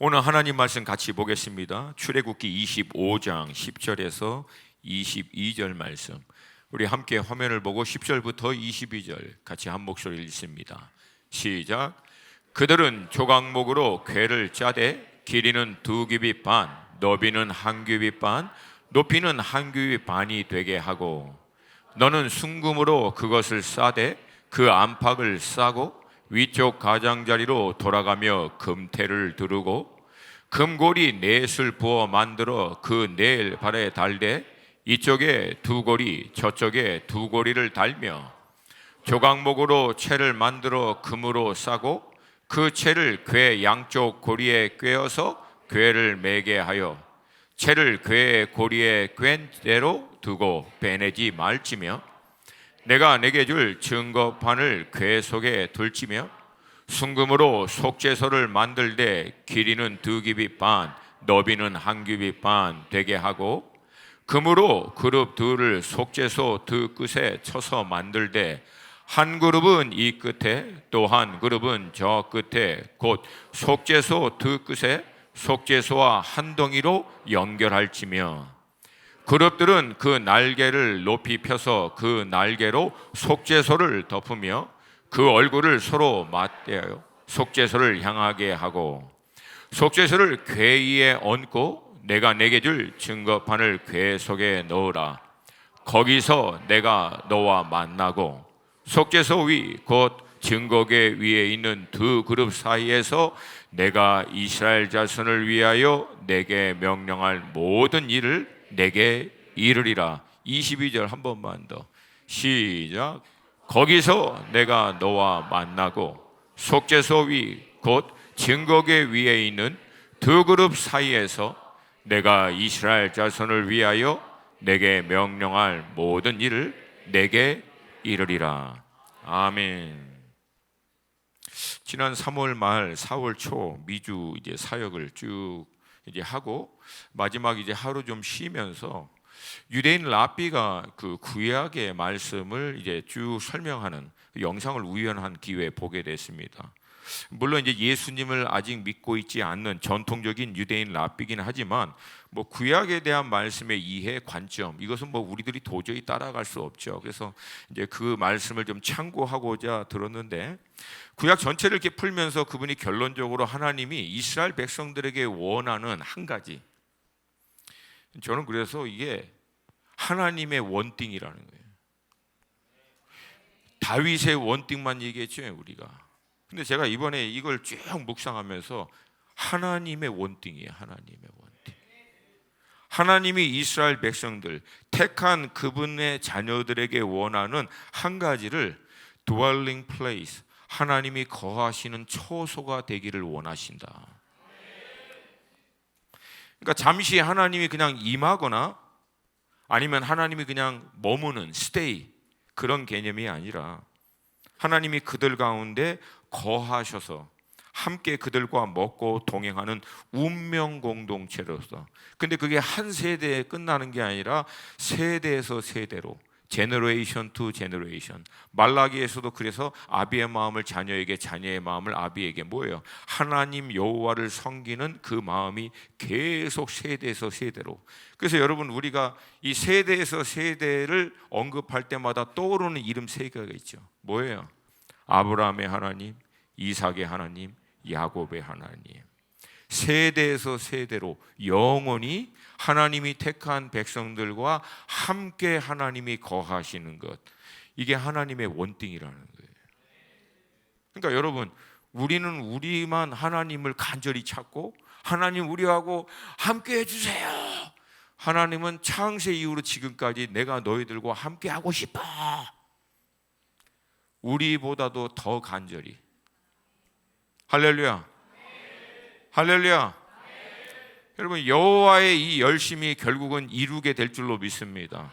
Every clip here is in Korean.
오늘 하나님 말씀 같이 보겠습니다. 출애굽기 25장 10절에서 22절 말씀. 우리 함께 화면을 보고 10절부터 22절 같이 한 목소리를 읽습니다. 시작. 그들은 조각목으로 궤를 짜되 길이는 2규빗 반, 너비는 1규빗 반, 높이는 1규빗 반이 되게 하고, 너는 순금으로 그것을 싸되 그 안팎을 싸고 위쪽 가장자리로 돌아가며 금태를 두르고 금고리 넷을 부어 만들어 그 네 발에 달되 이쪽에 2고리 저쪽에 2고리를 달며 조각목으로 채를 만들어 금으로 싸고 그 채를 궤 양쪽 고리에 꿰어서 궤를 매게 하여 채를 궤의 고리에 꿰인 대로 두고 빼내지 말지며, 내가 내게 줄 증거판을 궤 속에 둘지며 순금으로 속죄소를 만들되 길이는 2규빗 반, 너비는 1규빗 반 되게 하고, 금으로 그룹 둘을 속죄소 2 끝에 쳐서 만들되 한 그룹은 이 끝에 또 한 그룹은 저 끝에 곧 속죄소 2 끝에 속죄소와 한 덩이로 연결할지며, 그룹들은 그 날개를 높이 펴서 그 날개로 속죄소를 덮으며 그 얼굴을 서로 맞대어 속죄소를 향하게 하고, 속죄소를 궤 위에 얹고 내가 내게 줄 증거판을 궤 속에 넣으라. 거기서 내가 너와 만나고 속죄소 위 곧 증거궤 위에 있는 2 그룹 사이에서 내가 이스라엘 자손을 위하여 내게 명령할 모든 일을 내게 이르리라. 22절 한 번만 더. 시작. 거기서 내가 너와 만나고 속죄소 위 곧 증거궤 위에 있는 2 그룹 사이에서 내가 이스라엘 자손을 위하여 내게 명령할 모든 일을 내게 이르리라. 아멘. 지난 3월 말 4월 초 미주 이제 사역을 쭉 이제 하고 마지막 이제 하루 좀 쉬면서 유대인 랍비가 그 구약의 말씀을 이제 쭉 설명하는 그 영상을 우연한 기회에 보게 됐습니다. 물론 이제 예수님을 아직 믿고 있지 않는 전통적인 유대인 랍비긴 하지만 뭐 구약에 대한 말씀의 이해 관점, 이것은 뭐 우리들이 도저히 따라갈 수 없죠. 그래서 이제 그 말씀을 좀 참고하고자 들었는데, 구약 전체를 이렇게 풀면서 그분이 결론적으로 하나님이 이스라엘 백성들에게 원하는 한 가지, 저는 그래서 이게 하나님의 원띵이라는 거예요. 다윗의 원띵만 얘기했죠, 우리가. 근데 제가 이번에 이걸 쭉 묵상하면서 하나님의 원띵이에요. 하나님의 원띵. 하나님이 이스라엘 백성들 택한 그분의 자녀들에게 원하는 한 가지를 dwelling place, 하나님이 거하시는 처소가 되기를 원하신다. 그러니까 잠시 하나님이 그냥 임하거나 아니면 하나님이 그냥 머무는 stay, 그런 개념이 아니라 하나님이 그들 가운데 거하셔서 함께 그들과 먹고 동행하는 운명 공동체로서, 근데 그게 한 세대에 끝나는 게 아니라 세대에서 세대로, 제너레이션 투 제너레이션. 말라기에서도 그래서 아비의 마음을 자녀에게, 자녀의 마음을 아비에게, 뭐예요? 하나님 여호와를 섬기는 그 마음이 계속 세대에서 세대로. 그래서 여러분, 우리가 이 세대에서 세대를 언급할 때마다 떠오르는 이름 3개가 있죠. 뭐예요? 아브라함의 하나님, 이삭의 하나님, 야곱의 하나님. 세대에서 세대로 영원히 하나님이 택한 백성들과 함께 하나님이 거하시는 것, 이게 하나님의 원띵이라는 거예요. 그러니까 여러분, 우리는 우리만 하나님을 간절히 찾고 하나님 우리하고 함께 해주세요. 하나님은 창세 이후로 지금까지 내가 너희들과 함께 하고 싶어, 우리보다도 더 간절히. 할렐루야, 할렐루야. 여러분, 여호와의 이 열심이 결국은 이루게 될 줄로 믿습니다.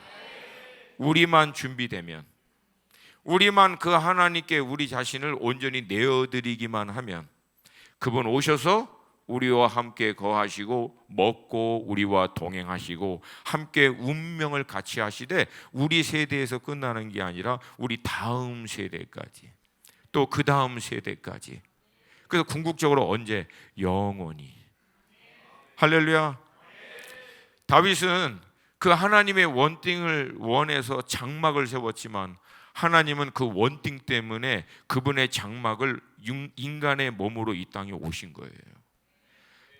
우리만 준비되면, 우리만 그 하나님께 우리 자신을 온전히 내어드리기만 하면 그분 오셔서 우리와 함께 거하시고 먹고 우리와 동행하시고 함께 운명을 같이 하시되, 우리 세대에서 끝나는 게 아니라 우리 다음 세대까지, 또 그 다음 세대까지. 그래서 궁극적으로 언제? 영원히. 할렐루야. 다윗은 그 하나님의 원띵을 원해서 장막을 세웠지만 하나님은 그 원띵 때문에 그분의 장막을 인간의 몸으로 이 땅에 오신 거예요.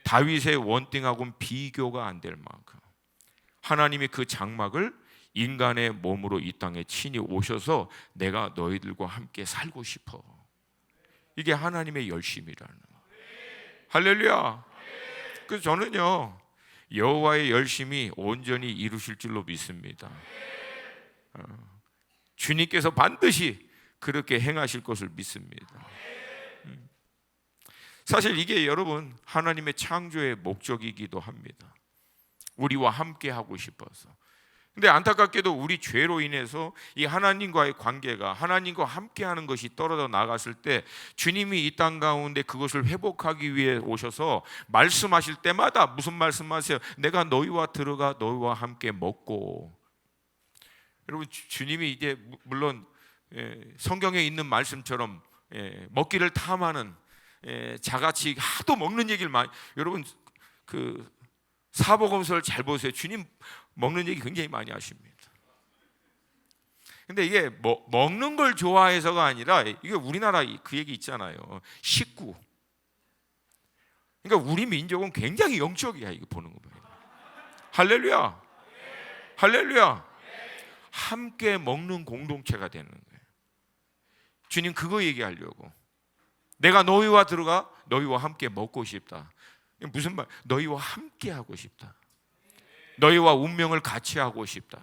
다윗의 원띵하고는 비교가 안 될 만큼 하나님이 그 장막을 인간의 몸으로 이 땅에 친히 오셔서 내가 너희들과 함께 살고 싶어. 이게 하나님의 열심이라는. 할렐루야. 그래서 저는요, 여호와의 열심이 온전히 이루실 줄로 믿습니다. 주님께서 반드시 그렇게 행하실 것을 믿습니다. 사실 이게 여러분 하나님의 창조의 목적이기도 합니다. 우리와 함께 하고 싶어서. 근데 안타깝게도 우리 죄로 인해서 이 하나님과의 관계가 하나님과 함께하는 것이 떨어져 나갔을 때 주님이 이 땅 가운데 그것을 회복하기 위해 오셔서 말씀하실 때마다 무슨 말씀하세요? 내가 너희와 들어가 너희와 함께 먹고. 여러분 주님이 이제 물론 성경에 있는 말씀처럼 먹기를 탐하는 자같이 하도 먹는 얘기를 많이, 여러분 그 사복음서를 잘 보세요. 주님 먹는 얘기 굉장히 많이 하십니다. 근데 이게 먹는 걸 좋아해서가 아니라 이게 우리나라 그 얘기 있잖아요. 식구. 그러니까 우리 민족은 굉장히 영적이야. 이거 보는 거 보면. 할렐루야. 할렐루야. 함께 먹는 공동체가 되는 거예요. 주님 그거 얘기하려고. 내가 너희와 들어가 너희와 함께 먹고 싶다. 무슨 말? 너희와 함께 하고 싶다. 너희와 운명을 같이 하고 싶다.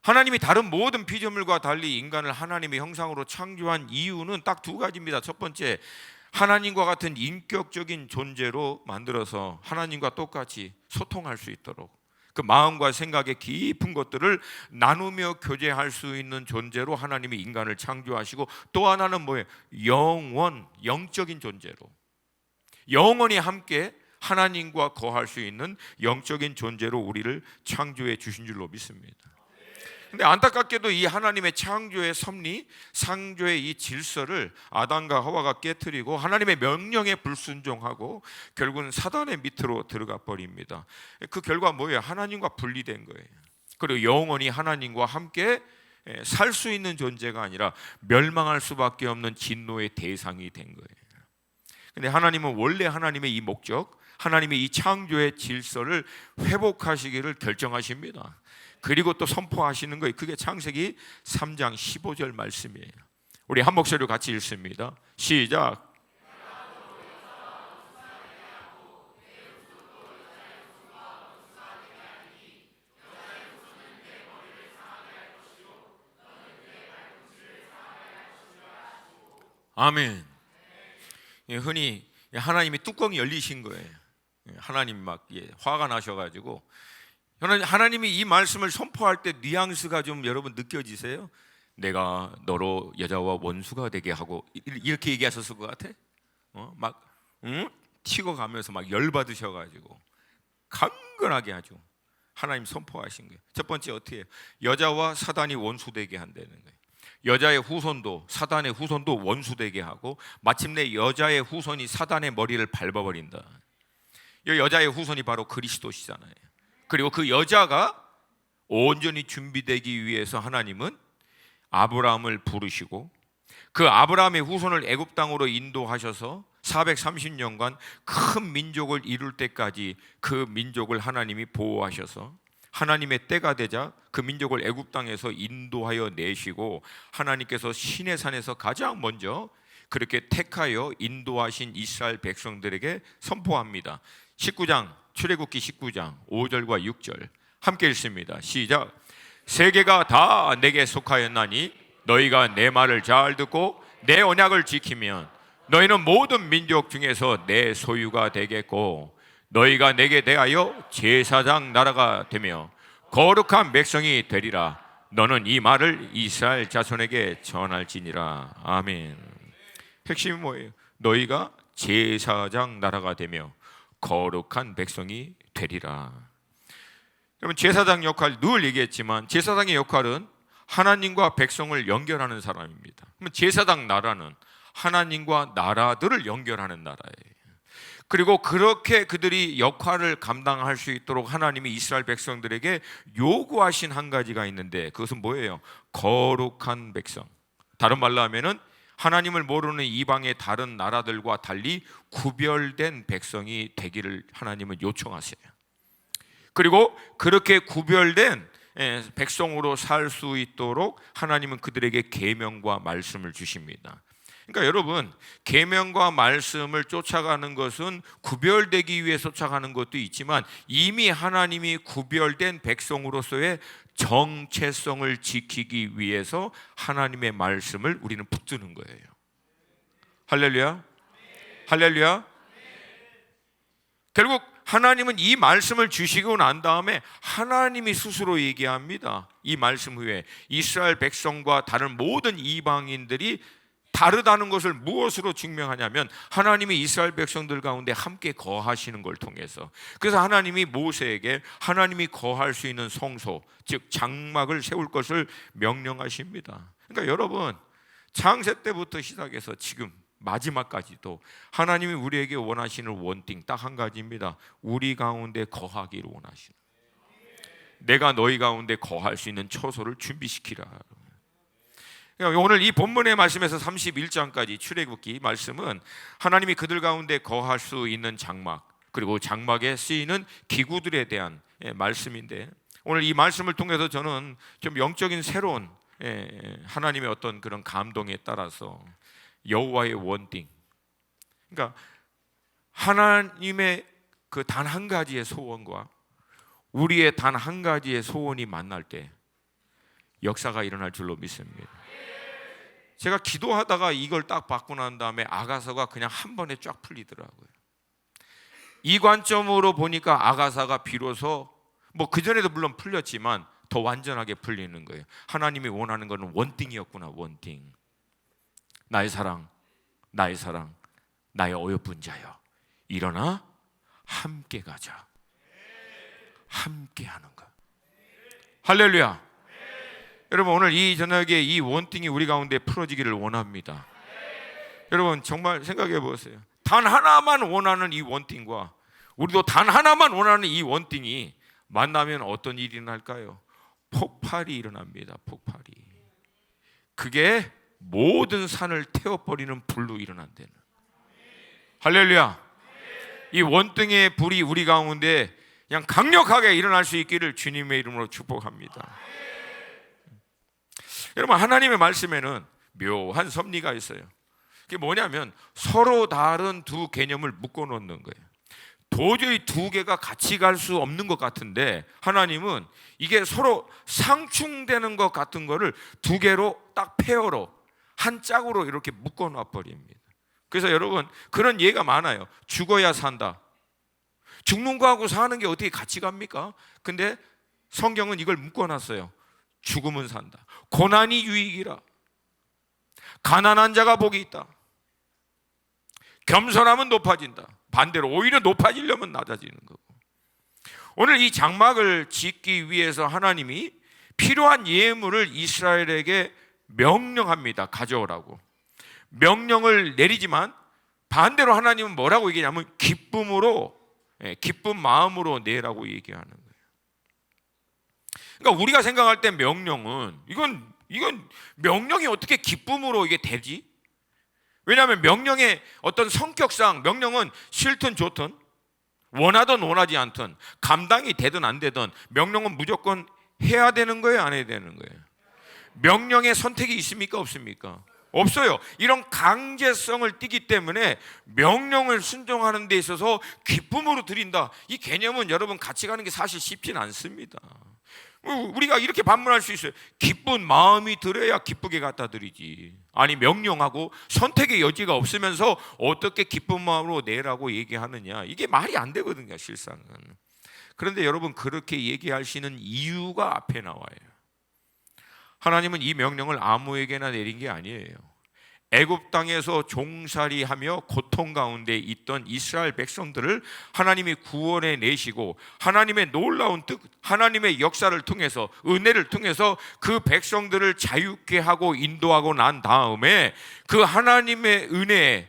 하나님이 다른 모든 피조물과 달리 인간을 하나님의 형상으로 창조한 이유는 딱 두 가지입니다. 첫 번째, 하나님과 같은 인격적인 존재로 만들어서 하나님과 똑같이 소통할 수 있도록 그 마음과 생각의 깊은 것들을 나누며 교제할 수 있는 존재로 하나님이 인간을 창조하시고, 또 하나는 뭐예요? 영적인 존재로 영원히 함께 하나님과 거할 수 있는 영적인 존재로 우리를 창조해 주신 줄로 믿습니다. 근데 안타깝게도 이 하나님의 창조의 섭리, 창조의 이 질서를 아담과 하와가 깨트리고 하나님의 명령에 불순종하고 결국은 사단의 밑으로 들어가 버립니다. 그 결과 뭐예요? 하나님과 분리된 거예요. 그리고 영원히 하나님과 함께 살 수 있는 존재가 아니라 멸망할 수밖에 없는 진노의 대상이 된 거예요. 근데 하나님은 원래 하나님의 이 목적, 하나님의 이 창조의 질서를 회복하시기를 결정하십니다. 그리고 또 선포하시는 거예요. 그게 창세기 3장 15절 말씀이에요. 우리 한 목소리로 같이 읽습니다. 시작. 아멘. 흔히 하나님이 뚜껑이 열리신 거예요. 하나님 막 화가 나셔가지고, 하나님이 이 말씀을 선포할 때 뉘앙스가 좀 여러분 느껴지세요? 내가 너로 여자와 원수가 되게 하고 이렇게 얘기하셨을 것 같아? 막 튀고 가면서 막 열받으셔가지고 강건하게 아주 하나님 선포하신 거예요. 첫 번째 어떻게 해요? 여자와 사단이 원수되게 한다는 거예요. 여자의 후손도 사단의 후손도 원수되게 하고 마침내 여자의 후손이 사단의 머리를 밟아버린다. 이 여자의 후손이 바로 그리스도시잖아요. 그리고 그 여자가 온전히 준비되기 위해서 하나님은 아브라함을 부르시고 그 아브라함의 후손을 애굽 땅으로 인도하셔서 430년간 큰 민족을 이룰 때까지 그 민족을 하나님이 보호하셔서 하나님의 때가 되자 그 민족을 애굽 땅에서 인도하여 내시고 하나님께서 시내산에서 가장 먼저 그렇게 택하여 인도하신 이스라엘 백성들에게 선포합니다. 19장 출애굽기 19장 5절과 6절 함께 읽습니다. 시작. 세계가 다 내게 속하였나니 너희가 내 말을 잘 듣고 내 언약을 지키면 너희는 모든 민족 중에서 내 소유가 되겠고 너희가 내게 대하여 제사장 나라가 되며 거룩한 백성이 되리라. 너는 이 말을 이스라엘 자손에게 전할지니라. 아멘. 핵심이 뭐예요? 너희가 제사장 나라가 되며 거룩한 백성이 되리라. 여러분 제사장 역할 늘 얘기했지만 제사장의 역할은 하나님과 백성을 연결하는 사람입니다. 그러면 제사장 나라는 하나님과 나라들을 연결하는 나라예요. 그리고 그렇게 그들이 역할을 감당할 수 있도록 하나님이 이스라엘 백성들에게 요구하신 한 가지가 있는데, 그것은 뭐예요? 거룩한 백성. 다른 말로 하면은 하나님을 모르는 이방의 다른 나라들과 달리 구별된 백성이 되기를 하나님은 요청하세요. 그리고 그렇게 구별된 백성으로 살 수 있도록 하나님은 그들에게 계명과 말씀을 주십니다. 그러니까 여러분, 계명과 말씀을 쫓아가는 것은 구별되기 위해 쫓아가는 것도 있지만, 이미 하나님이 구별된 백성으로서의 정체성을 지키기 위해서 하나님의 말씀을 우리는 붙드는 거예요. 할렐루야, 할렐루야. 결국 하나님은 이 말씀을 주시고 난 다음에 하나님이 스스로 얘기합니다. 이 말씀 후에 이스라엘 백성과 다른 모든 이방인들이 다르다는 것을 무엇으로 증명하냐면, 하나님이 이스라엘 백성들 가운데 함께 거하시는 걸 통해서. 그래서 하나님이 모세에게 하나님이 거할 수 있는 성소, 즉 장막을 세울 것을 명령하십니다. 그러니까 여러분, 창세 때부터 시작해서 지금 마지막까지도 하나님이 우리에게 원하시는 원띵 딱 한 가지입니다. 우리 가운데 거하기를 원하시는, 내가 너희 가운데 거할 수 있는 처소를 준비시키라. 오늘 이 본문의 말씀에서 31장까지 출애굽기 말씀은 하나님이 그들 가운데 거할 수 있는 장막, 그리고 장막에 쓰이는 기구들에 대한 말씀인데, 오늘 이 말씀을 통해서 저는 좀 영적인 새로운 하나님의 어떤 그런 감동에 따라서 여호와의 원띵, 그러니까 하나님의 그 단 한 가지의 소원과 우리의 단 한 가지의 소원이 만날 때 역사가 일어날 줄로 믿습니다. 제가 기도하다가 이걸 딱 받고 난 다음에 아가서가 그냥 한 번에 쫙 풀리더라고요. 이 관점으로 보니까 아가서가 비로소 뭐 그전에도 물론 풀렸지만 더 완전하게 풀리는 거예요. 하나님이 원하는 것은 원띵이었구나. 원띵. 나의 사랑, 나의 사랑, 나의 어여쁜 자여, 일어나 함께 가자. 함께 하는 것. 할렐루야. 여러분, 오늘 이 저녁에 이 원띵이 우리 가운데 풀어지기를 원합니다. 여러분, 정말 생각해 보세요. 단 하나만 원하는 이 원띵과 우리도 단 하나만 원하는 이 원띵이 만나면 어떤 일이 일어날까요? 폭발이 일어납니다. 폭발이. 그게 모든 산을 태워버리는 불로 일어난다는. 할렐루야. 이 원등의 불이 우리 가운데 그냥 강력하게 일어날 수 있기를 주님의 이름으로 축복합니다. 여러분, 하나님의 말씀에는 묘한 섭리가 있어요. 그게 뭐냐면 서로 다른 두 개념을 묶어 놓는 거예요. 도저히 두 개가 같이 갈 수 없는 것 같은데, 하나님은 이게 서로 상충되는 것 같은 거를 두 개로 딱 페어로 한 짝으로 이렇게 묶어 놔 버립니다. 그래서 여러분, 그런 예가 많아요. 죽어야 산다. 죽는 거하고 사는 게 어떻게 같이 갑니까? 근데 성경은 이걸 묶어 놨어요. 죽음은 산다. 고난이 유익이라. 가난한 자가 복이 있다. 겸손하면 높아진다. 반대로 오히려 높아지려면 낮아지는 거고. 오늘 이 장막을 짓기 위해서 하나님이 필요한 예물을 이스라엘에게 명령합니다. 가져오라고. 명령을 내리지만 반대로 하나님은 뭐라고 얘기하냐면 기쁨으로, 기쁜 마음으로 내라고 얘기하는 거예요. 그러니까 우리가 생각할 때 명령은 이건 명령이 어떻게 기쁨으로 이게 되지? 왜냐하면 명령의 어떤 성격상 명령은 싫든 좋든 원하든 원하지 않든 감당이 되든 안 되든 명령은 무조건 해야 되는 거예요, 안 해야 되는 거예요? 명령의 선택이 있습니까, 없습니까? 없어요. 이런 강제성을 띠기 때문에 명령을 순종하는 데 있어서 기쁨으로 드린다, 이 개념은 여러분 같이 가는 게 사실 쉽진 않습니다. 우리가 이렇게 반문할 수 있어요. 기쁜 마음이 들어야 기쁘게 갖다 드리지. 아니, 명령하고 선택의 여지가 없으면서 어떻게 기쁜 마음으로 내라고 얘기하느냐, 이게 말이 안 되거든요, 실상은. 그런데 여러분, 그렇게 얘기하시는 이유가 앞에 나와요. 하나님은 이 명령을 아무에게나 내린 게 아니에요. 애굽 땅에서 종살이하며 고통 가운데 있던 이스라엘 백성들을 하나님이 구원해 내시고 하나님의 놀라운 뜻, 하나님의 역사를 통해서, 은혜를 통해서 그 백성들을 자유케 하고 인도하고 난 다음에 그 하나님의 은혜에,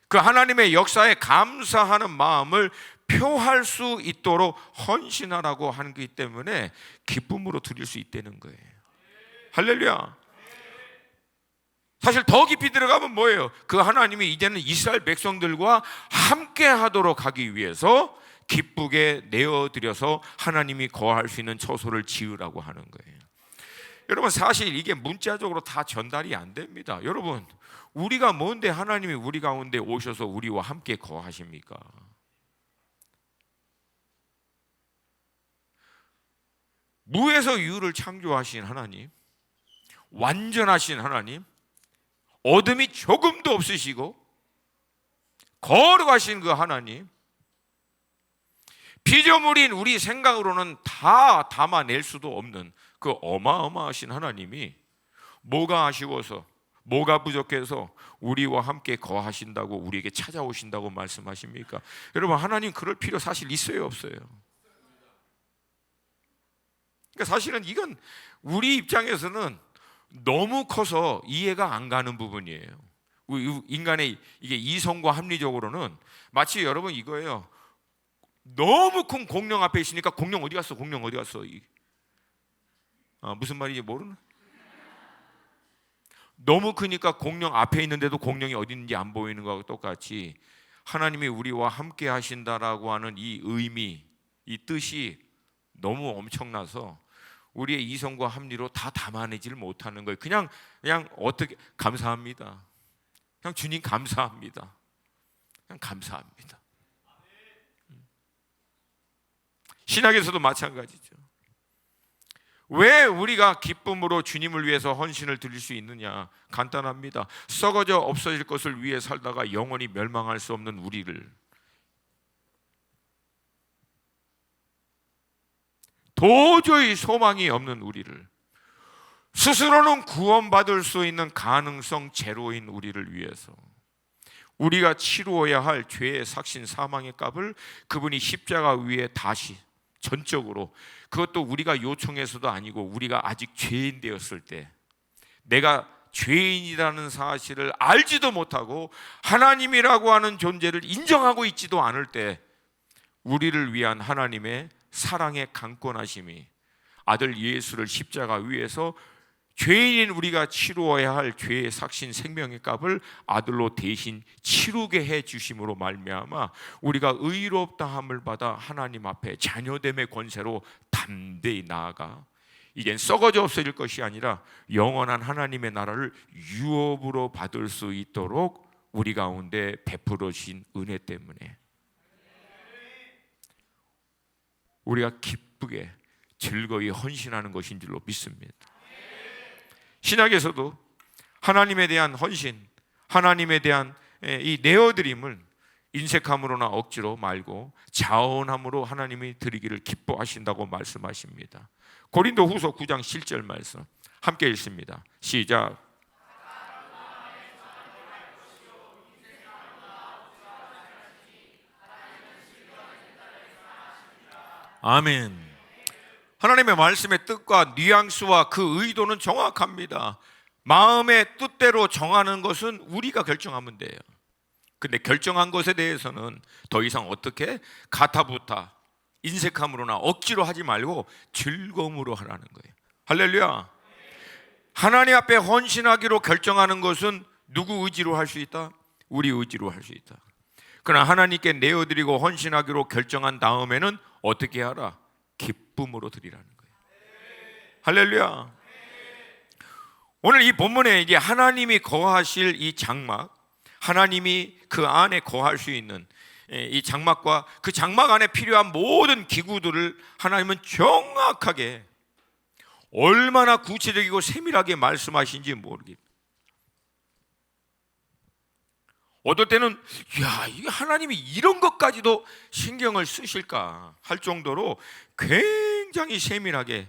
그 하나님의 역사에 감사하는 마음을 표할 수 있도록 헌신하라고 하는 것이기 때문에 기쁨으로 드릴 수 있다는 거예요. 할렐루야. 사실 더 깊이 들어가면 뭐예요? 그 하나님이 이제는 이스라엘 백성들과 함께 하도록 하기 위해서 기쁘게 내어드려서 하나님이 거할 수 있는 처소를 지으라고 하는 거예요. 여러분, 사실 이게 문자적으로 다 전달이 안 됩니다. 여러분, 우리가 뭔데 하나님이 우리 가운데 오셔서 우리와 함께 거하십니까? 무에서 유를 창조하신 하나님, 완전하신 하나님, 어둠이 조금도 없으시고 거룩하신 그 하나님, 피조물인 우리 생각으로는 다 담아낼 수도 없는 그 어마어마하신 하나님이 뭐가 아쉬워서, 뭐가 부족해서 우리와 함께 거하신다고, 우리에게 찾아오신다고 말씀하십니까? 여러분, 하나님 그럴 필요 사실 있어요, 없어요? 그러니까 사실은 이건 우리 입장에서는 너무 커서 이해가 안 가는 부분이에요. 인간의 이게 이성과 합리적으로는 마치 여러분 이거예요. 너무 큰 공룡 앞에 있으니까 공룡 어디 갔어? 공룡 어디 갔어? 무슨 말인지 모르나? 너무 크니까 공룡 앞에 있는데도 공룡이 어디 있는지 안 보이는 거하고 똑같이 하나님이 우리와 함께 하신다라고 하는 이 의미, 이 뜻이 너무 엄청나서 우리의 이성과 합리로 다 담아내지를 못하는 거예요. 그냥 어떻게 감사합니다. 그냥 주님 감사합니다. 그냥 감사합니다. 신학에서도 마찬가지죠. 왜 우리가 기쁨으로 주님을 위해서 헌신을 드릴 수 있느냐? 간단합니다. 썩어져 없어질 것을 위해 살다가 영원히 멸망할 수 없는 우리를, 도저히 소망이 없는 우리를, 스스로는 구원받을 수 있는 가능성 제로인 우리를 위해서 우리가 치루어야 할 죄의 삭신 사망의 값을 그분이 십자가 위에 다시 전적으로, 그것도 우리가 요청해서도 아니고 우리가 아직 죄인 되었을 때, 내가 죄인이라는 사실을 알지도 못하고 하나님이라고 하는 존재를 인정하고 있지도 않을 때 우리를 위한 하나님의 사랑의 강권하심이 아들 예수를 십자가 위에서 죄인인 우리가 치루어야 할 죄의 삭신 생명의 값을 아들로 대신 치르게 해 주심으로 말미암아 우리가 의롭다함을 받아 하나님 앞에 자녀됨의 권세로 담대히 나아가 이젠 썩어져 없어질 것이 아니라 영원한 하나님의 나라를 유업으로 받을 수 있도록 우리 가운데 베풀어 주신 은혜 때문에 우리가 기쁘게 즐거이 헌신하는 것인 줄로 믿습니다. 신약에서도 하나님에 대한 헌신, 하나님에 대한 이 내어드림을 인색함으로나 억지로 말고 자원함으로 하나님이 드리기를 기뻐하신다고 말씀하십니다. 고린도 후서 9장 7절 말씀 함께 읽습니다. 시작. 아멘. 하나님의 말씀의 뜻과 뉘앙스와 그 의도는 정확합니다. 마음의 뜻대로 정하는 것은 우리가 결정하면 돼요. 근데 결정한 것에 대해서는 더 이상 어떻게 가타부타 인색함으로나 억지로 하지 말고 즐거움으로 하라는 거예요. 할렐루야. 하나님 앞에 헌신하기로 결정하는 것은 누구 의지로 할 수 있다? 우리 의지로 할 수 있다. 그러나 하나님께 내어드리고 헌신하기로 결정한 다음에는 어떻게 하라? 기쁨으로 드리라는 거예요. 할렐루야. 오늘 이 본문에 이제 하나님이 거하실 이 장막, 하나님이 그 안에 거할 수 있는 이 장막과 그 장막 안에 필요한 모든 기구들을 하나님은 정확하게 얼마나 구체적이고 세밀하게 말씀하신지 모르겠어요. 어떨 때는 야, 이게 하나님이 이런 것까지도 신경을 쓰실까 할 정도로 굉장히 세밀하게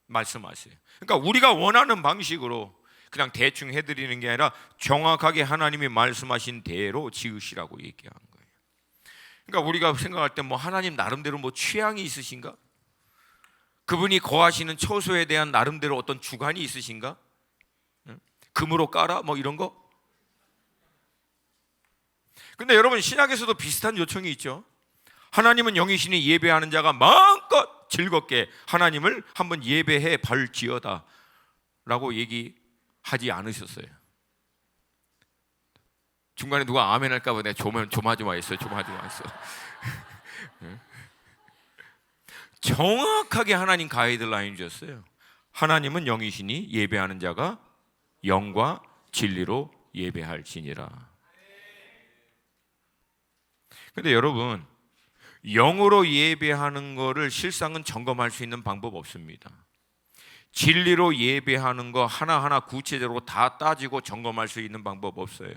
말씀하세요. 그러니까 우리가 원하는 방식으로 그냥 대충 해드리는 게 아니라 정확하게 하나님이 말씀하신 대로 지으시라고 얘기한 거예요. 그러니까 우리가 생각할 때 뭐 하나님 나름대로 뭐 취향이 있으신가? 그분이 거하시는 처소에 대한 나름대로 어떤 주관이 있으신가? 금으로 깔아? 뭐 이런 거? 근데 여러분, 신약에서도 비슷한 요청이 있죠. 하나님은 영이시니 예배하는 자가 마음껏 즐겁게 하나님을 한번 예배해 발지어다 라고 얘기하지 않으셨어요. 중간에 누가 아멘 할까 봐 내가 조마조마했어요. 정확하게 하나님 가이드라인 주셨어요. 하나님은 영이시니 예배하는 자가 영과 진리로 예배할지니라. 근데 여러분, 영으로 예배하는 거를 실상은 점검할 수 있는 방법 없습니다. 진리로 예배하는 거 하나하나 구체적으로 다 따지고 점검할 수 있는 방법 없어요.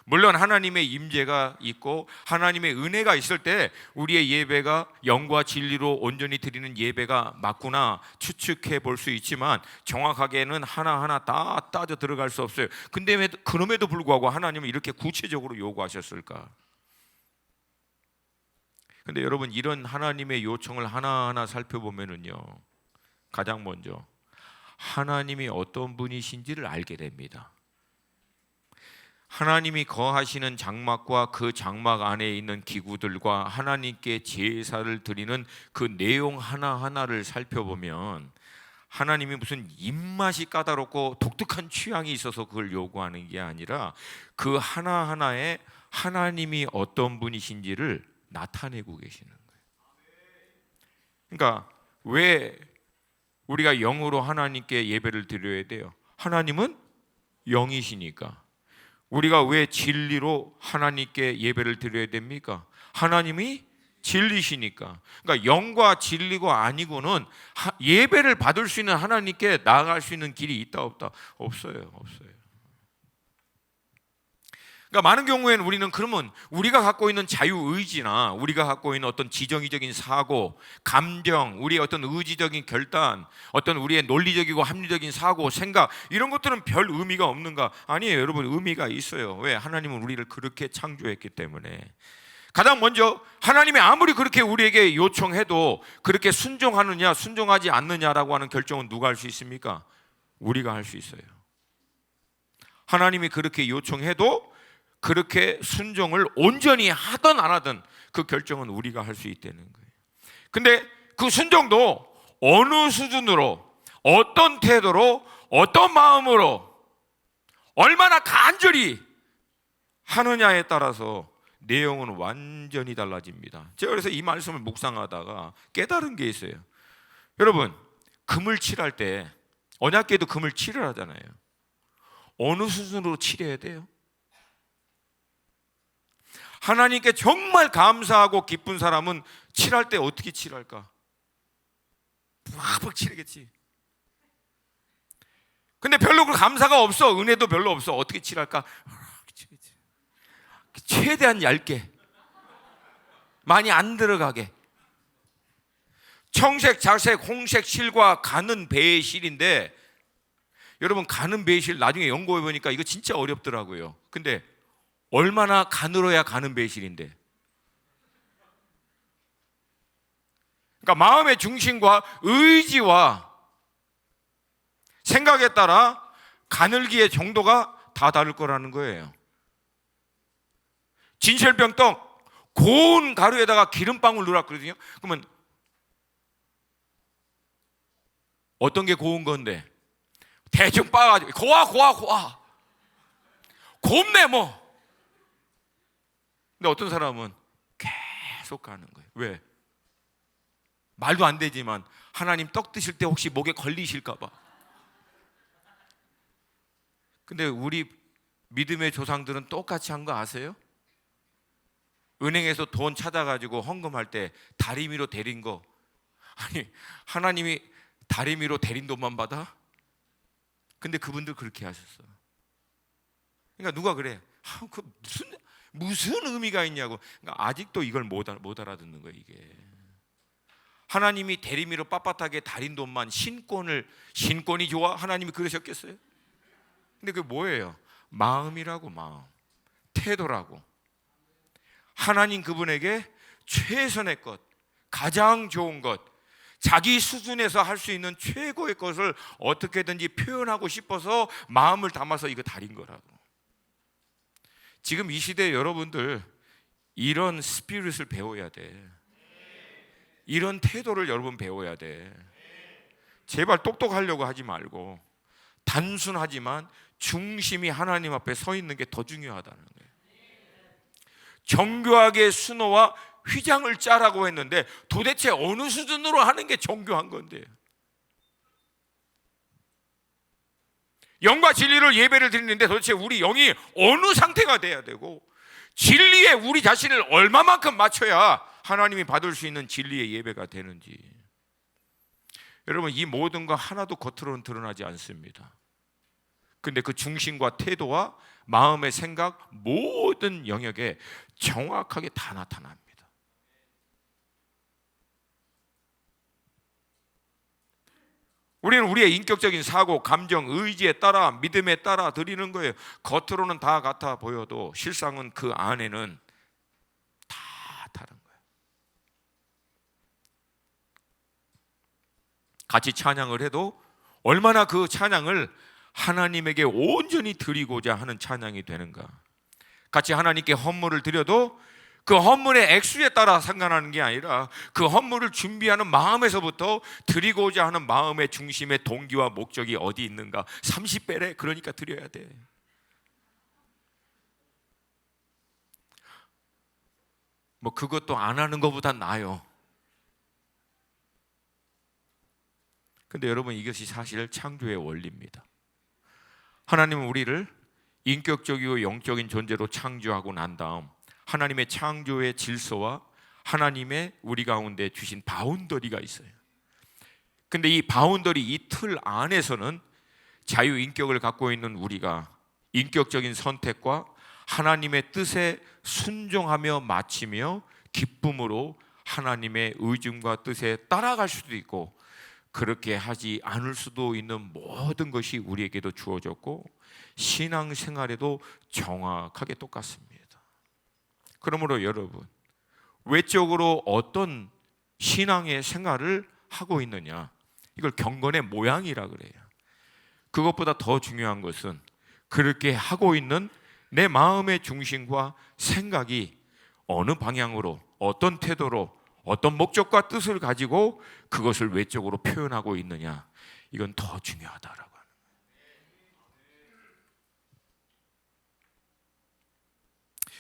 물론 하나님의 임재가 있고 하나님의 은혜가 있을 때 우리의 예배가 영과 진리로 온전히 드리는 예배가 맞구나 추측해 볼 수 있지만 정확하게는 하나하나 다 따져 들어갈 수 없어요. 근데 그럼에도 불구하고 하나님은 이렇게 구체적으로 요구하셨을까? 근데 여러분, 이런 하나님의 요청을 하나하나 살펴보면은요, 가장 먼저 하나님이 어떤 분이신지를 알게 됩니다. 하나님이 거하시는 장막과 그 장막 안에 있는 기구들과 하나님께 제사를 드리는 그 내용 하나하나를 살펴보면 하나님이 무슨 입맛이 까다롭고 독특한 취향이 있어서 그걸 요구하는 게 아니라 그 하나하나에 하나님이 어떤 분이신지를 나타내고 계시는 거예요. 그러니까 왜 우리가 영으로 하나님께 예배를 드려야 돼요? 하나님은 영이시니까. 우리가 왜 진리로 하나님께 예배를 드려야 됩니까? 하나님이 진리시니까. 그러니까 영과 진리가 아니고는 예배를 받을 수 있는, 하나님께 나아갈 수 있는 길이 있다 없다? 없어요. 그러니까 많은 경우에는 우리는 그러면 우리가 갖고 있는 자유의지나 우리가 갖고 있는 어떤 지정의적인 사고, 감정, 우리의 어떤 의지적인 결단, 어떤 우리의 논리적이고 합리적인 사고, 생각, 이런 것들은 별 의미가 없는가? 아니에요, 여러분. 의미가 있어요. 왜? 하나님은 우리를 그렇게 창조했기 때문에. 가장 먼저 하나님이 아무리 그렇게 우리에게 요청해도 그렇게 순종하느냐 순종하지 않느냐라고 하는 결정은 누가 할 수 있습니까? 우리가 할 수 있어요. 하나님이 그렇게 요청해도 그렇게 순종을 온전히 하든 안 하든 그 결정은 우리가 할 수 있다는 거예요. 근데 그 순종도 어느 수준으로, 어떤 태도로, 어떤 마음으로, 얼마나 간절히 하느냐에 따라서 내용은 완전히 달라집니다. 제가 그래서 이 말씀을 묵상하다가 깨달은 게 있어요. 여러분, 금을 칠할 때, 언약궤도 금을 칠을 하잖아요. 어느 수준으로 칠해야 돼요? 하나님께 정말 감사하고 기쁜 사람은 칠할 때 어떻게 칠할까? 팍팍 칠하겠지. 근데 별로 그 감사가 없어, 은혜도 별로 없어. 어떻게 칠할까? 최대한 얇게, 많이 안 들어가게. 청색, 자색, 홍색 실과 가는 배의 실인데, 여러분, 가는 배의 실 나중에 연구해 보니까 이거 진짜 어렵더라고요. 근데 얼마나 가늘어야 가는 배실인데. 그러니까 마음의 중심과 의지와 생각에 따라 가늘기의 정도가 다 다를 거라는 거예요. 진설병떡 고운 가루에다가 기름방울 넣었거든요. 그러면 어떤 게 고운 건데? 대충 빻아가지고 고와 곱네 뭐. 근데 어떤 사람은 계속 가는 거예요. 왜? 말도 안 되지만 하나님 떡 드실 때 혹시 목에 걸리실까 봐. 근데 우리 믿음의 조상들은 똑같이 한 거 아세요? 은행에서 돈 찾아가지고 헌금할 때 다리미로 데린 거, 아니 하나님이 다리미로 데린 돈만 받아? 근데 그분들 그렇게 하셨어. 그러니까 누가 그래? 그 무슨 의미가 있냐고. 그러니까 아직도 이걸 못 알아듣는 거예요. 이게 하나님이 대리미로 빳빳하게 다린 돈만 신권이 좋아? 하나님이 그러셨겠어요? 근데 그게 뭐예요? 마음이라고. 마음, 태도라고. 하나님 그분에게 최선의 것, 가장 좋은 것, 자기 수준에서 할 수 있는 최고의 것을 어떻게든지 표현하고 싶어서 마음을 담아서 이거 다린 거라고. 지금 이 시대 여러분들 이런 스피릿을 배워야 돼. 이런 태도를 여러분 배워야 돼. 제발 똑똑하려고 하지 말고 단순하지만 중심이 하나님 앞에 서 있는 게 더 중요하다는 거예요. 정교하게 수놓아 휘장을 짜라고 했는데 도대체 어느 수준으로 하는 게 정교한 건데? 영과 진리를 예배를 드리는데 도대체 우리 영이 어느 상태가 돼야 되고 진리에 우리 자신을 얼마만큼 맞춰야 하나님이 받을 수 있는 진리의 예배가 되는지. 여러분, 이 모든 거 하나도 겉으로는 드러나지 않습니다. 근데 그 중심과 태도와 마음의 생각 모든 영역에 정확하게 다 나타납니다. 우리는 우리의 인격적인 사고, 감정, 의지에 따라 믿음에 따라 드리는 거예요. 겉으로는 다 같아 보여도 실상은 그 안에는 다 다른 거예요. 같이 찬양을 해도 얼마나 그 찬양을 하나님에게 온전히 드리고자 하는 찬양이 되는가. 같이 하나님께 헌물을 드려도 그 헌물의 액수에 따라 상관하는 게 아니라 그 헌물을 준비하는 마음에서부터 드리고자 하는 마음의 중심의 동기와 목적이 어디 있는가. 30배래, 그러니까 드려야 돼. 뭐 그것도 안 하는 것보다 나아요. 근데 여러분, 이것이 사실 창조의 원리입니다. 하나님은 우리를 인격적이고 영적인 존재로 창조하고 난 다음 하나님의 창조의 질서와 하나님의 우리 가운데 주신 바운더리가 있어요. 근데 이 바운더리, 이 틀 안에서는 자유인격을 갖고 있는 우리가 인격적인 선택과 하나님의 뜻에 순종하며 마치며 기쁨으로 하나님의 의중과 뜻에 따라갈 수도 있고 그렇게 하지 않을 수도 있는 모든 것이 우리에게도 주어졌고 신앙생활에도 정확하게 똑같습니다. 그러므로 여러분, 외적으로 어떤 신앙의 생활을 하고 있느냐, 이걸 경건의 모양이라 그래요. 그것보다 더 중요한 것은 그렇게 하고 있는 내 마음의 중심과 생각이 어느 방향으로, 어떤 태도로, 어떤 목적과 뜻을 가지고 그것을 외적으로 표현하고 있느냐, 이건 더 중요하다라고 하는 거예요.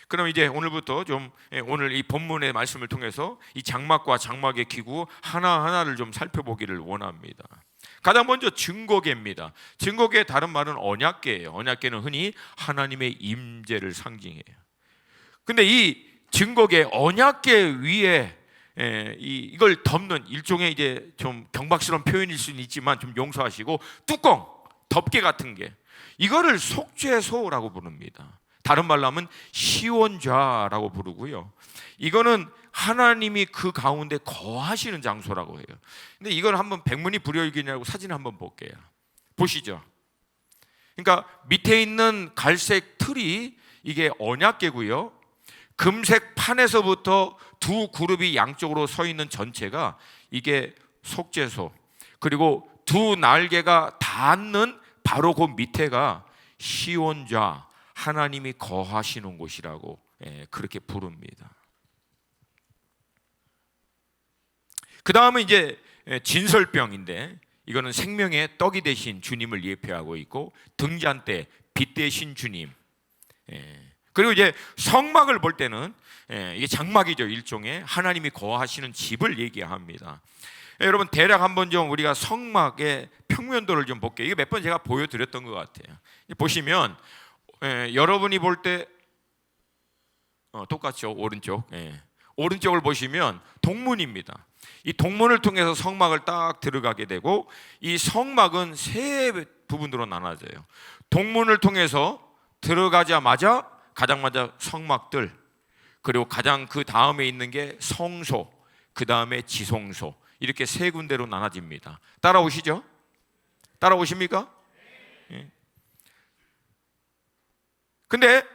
그럼 이제 오늘부터 좀 오늘 이 본문의 말씀을 통해서 이 장막과 장막의 기구 하나하나를 좀 살펴보기를 원합니다. 가장 먼저 증거궤입니다. 증거궤 다른 말은 언약궤예요. 언약궤는 흔히 하나님의 임재를 상징해요. 근데 이 증거궤 언약궤 위에 이걸 덮는 일종의 이제 좀 경박스러운 표현일 수는 있지만 좀 용서하시고 뚜껑, 덮개 같은 게, 이거를 속죄소라고 부릅니다. 다른 말로 하면 시원좌라고 부르고요. 이거는 하나님이 그 가운데 거하시는 장소라고 해요. 근데 이걸 한번 백문이 불여일견이라고 사진을 한번 볼게요. 보시죠. 그러니까 밑에 있는 갈색 틀이 이게 언약궤고요. 금색 판에서부터 두 그룹이 양쪽으로 서 있는 전체가 이게 속죄소, 그리고 두 날개가 닿는 바로 그 밑에가 시온좌, 하나님이 거하시는 곳이라고 그렇게 부릅니다. 그 다음은 이제 진설병인데, 이거는 생명의 떡이 되신 주님을 예표하고 있고 등잔대, 빛 되신 주님. 그리고 이제 성막을 볼 때는 이게 장막이죠. 일종의 하나님이 거하시는 집을 얘기합니다. 여러분, 대략 한번 좀 우리가 성막의 평면도를 좀 볼게요. 이게 몇 번 제가 보여드렸던 것 같아요. 보시면 여러분이 볼 때 똑같죠. 오른쪽. 오른쪽을 보시면 동문입니다. 이 동문을 통해서 성막을 딱 들어가게 되고, 이 성막은 세 부분으로 나눠져요. 동문을 통해서 들어가자마자 가장 먼저 성막들, 그리고 가장 그 다음에 있는 게 성소, 그 다음에 지성소, 이렇게 세 군데로 나눠집니다. 따라오시죠? 따라오십니까? 근데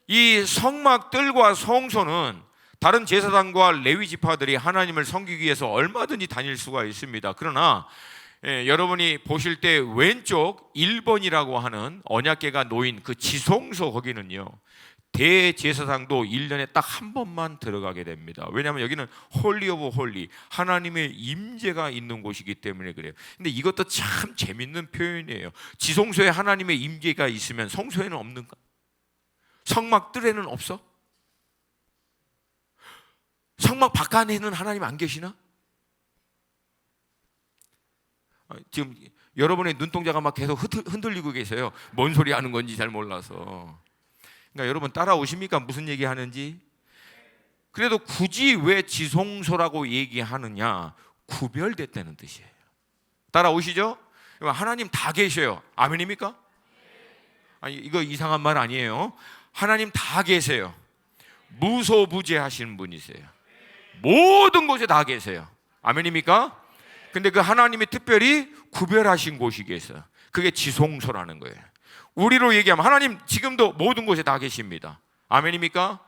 이 성막들과 성소는 다른 제사장과 레위 지파들이 하나님을 섬기기 위해서 얼마든지 다닐 수가 있습니다. 그러나 여러분이 보실 때 왼쪽 1번이라고 하는 언약궤가 놓인 그 지성소, 거기는요 대제사장도 1년에 딱 한 번만 들어가게 됩니다. 왜냐하면 여기는 홀리 오브 홀리, 하나님의 임재가 있는 곳이기 때문에 그래요. 근데 이것도 참 재밌는 표현이에요. 지성소에 하나님의 임재가 있으면 성소에는 없는가? 성막 뜰에는 없어? 성막 바깥에는 하나님 안 계시나? 지금 여러분의 눈동자가 막 계속 흔들리고 계세요. 뭔 소리 하는 건지 잘 몰라서. 그러니까 여러분 따라오십니까? 무슨 얘기 하는지? 그래도 굳이 왜 지성소라고 얘기하느냐? 구별됐다는 뜻이에요. 따라오시죠? 하나님 다 계셔요. 아멘입니까? 아니, 이거 이상한 말 아니에요. 하나님 다 계세요. 무소부재하신 분이세요. 모든 곳에 다 계세요. 아멘입니까? 근데 그 하나님이 특별히 구별하신 곳이 계세요. 그게 지성소라는 거예요. 우리로 얘기하면 하나님 지금도 모든 곳에 다 계십니다. 아멘입니까?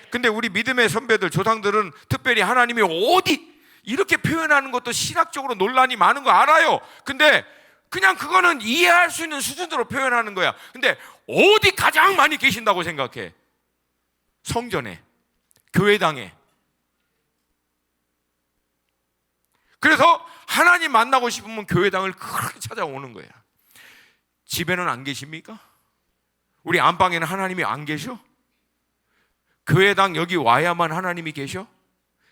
근데 우리 믿음의 선배들, 조상들은 특별히 하나님이 어디 이렇게 표현하는 것도 신학적으로 논란이 많은 거 알아요. 근데 그냥 그거는 이해할 수 있는 수준으로 표현하는 거야. 근데 어디 가장 많이 계신다고 생각해? 성전에, 교회당에. 그래서 하나님 만나고 싶으면 교회당을 그렇게 찾아오는 거야. 집에는 안 계십니까? 우리 안방에는 하나님이 안 계셔? 교회당 여기 와야만 하나님이 계셔?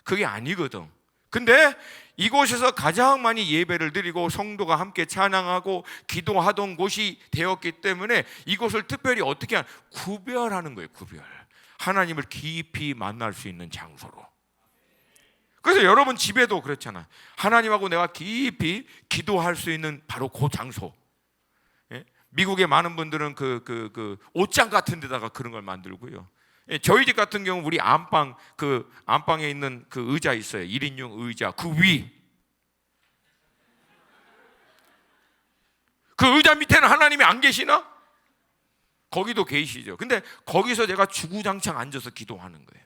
그게 아니거든. 근데 이곳에서 가장 많이 예배를 드리고 성도가 함께 찬양하고 기도하던 곳이 되었기 때문에 이곳을 특별히 어떻게 구별하는 거예요. 구별. 하나님을 깊이 만날 수 있는 장소로. 그래서 여러분 집에도 그렇잖아. 하나님하고 내가 깊이 기도할 수 있는 바로 그 장소. 미국의 많은 분들은 그 옷장 같은 데다가 그런 걸 만들고요. 저희 집 같은 경우 우리 안방, 그 안방에 있는 그 의자 있어요. 1인용 의자. 그 위. 그 의자 밑에는 하나님이 안 계시나? 거기도 계시죠. 근데 거기서 제가 주구장창 앉아서 기도하는 거예요.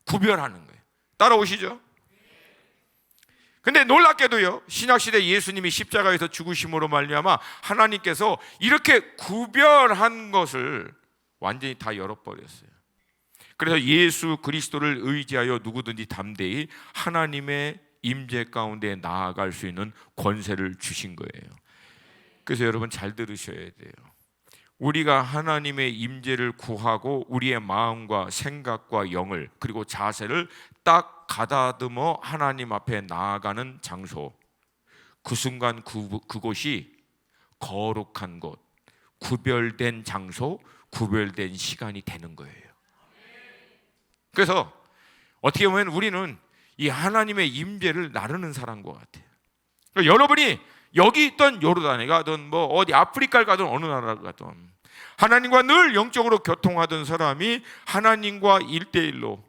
구별하는 거예요. 따라오시죠? 근데 놀랍게도요, 신약시대 예수님이 십자가에서 죽으심으로 말미암아 하나님께서 이렇게 구별한 것을 완전히 다 열어버렸어요. 그래서 예수 그리스도를 의지하여 누구든지 담대히 하나님의 임재 가운데 나아갈 수 있는 권세를 주신 거예요. 그래서 여러분 잘 들으셔야 돼요. 우리가 하나님의 임재를 구하고 우리의 마음과 생각과 영을 그리고 자세를 딱 가다듬어 하나님 앞에 나아가는 장소, 그 순간 그곳이 거룩한 곳, 구별된 장소, 구별된 시간이 되는 거예요. 그래서 어떻게 보면 우리는 이 하나님의 임재를 나르는 사람인 것 같아요. 그러니까 여러분이 여기 있던 요르단에 가든 뭐 어디 아프리카를 가든 어느 나라를 가든 하나님과 늘 영적으로 교통하던 사람이 하나님과 1대1로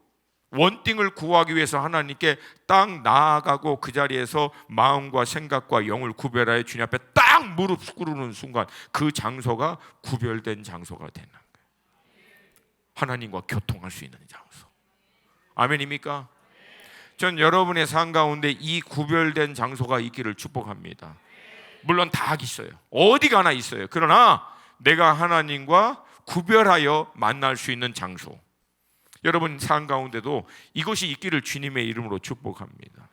원띵을 구하기 위해서 하나님께 딱 나아가고 그 자리에서 마음과 생각과 영을 구별하여 주님 앞에 딱 무릎 꿇는 순간 그 장소가 구별된 장소가 되는 거예요. 하나님과 교통할 수 있는 장소. 아멘입니까? 전 여러분의 삶 가운데 이 구별된 장소가 있기를 축복합니다. 물론 다 있어요. 어디 가나 있어요. 그러나 내가 하나님과 구별하여 만날 수 있는 장소, 여러분 삶 가운데도 이것이 있기를 주님의 이름으로 축복합니다.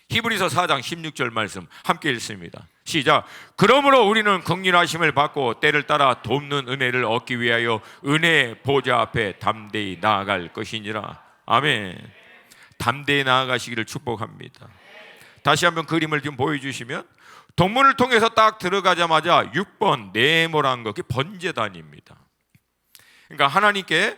히브리서 4장 16절 말씀 함께 읽습니다. 시작. 그러므로 우리는 긍휼하심을 받고 때를 따라 돕는 은혜를 얻기 위하여 은혜의 보좌 앞에 담대히 나아갈 것이니라. 아멘. 담대히 나아가시기를 축복합니다. 다시 한번 그림을 좀 보여주시면 동문을 통해서 딱 들어가자마자 6번 네모란 것, 그게 번제단입니다. 그러니까 하나님께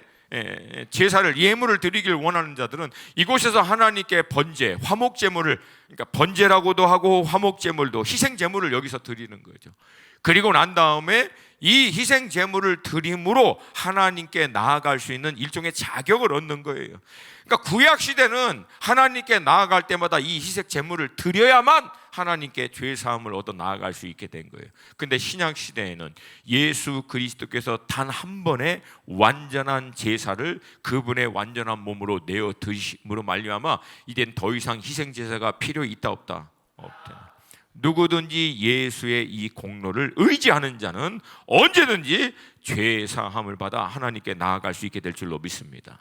제사를, 예물을 드리길 원하는 자들은 이곳에서 하나님께 번제, 화목제물을, 그러니까 번제라고도 하고 화목제물도, 희생제물을 여기서 드리는 거죠. 그리고 난 다음에 이 희생제물을 드림으로 하나님께 나아갈 수 있는 일종의 자격을 얻는 거예요. 그러니까 구약시대는 하나님께 나아갈 때마다 이 희생제물을 드려야만 하나님께 죄사함을 얻어 나아갈 수 있게 된 거예요. 근데 신약시대에는 예수 그리스도께서 단 한 번의 완전한 제사를 그분의 완전한 몸으로 내어 드심으로 말미암아 이젠 더 이상 희생제사가 필요 있다 없다? 없다. 누구든지 예수의 이 공로를 의지하는 자는 언제든지 죄 사함을 받아 하나님께 나아갈 수 있게 될 줄로 믿습니다.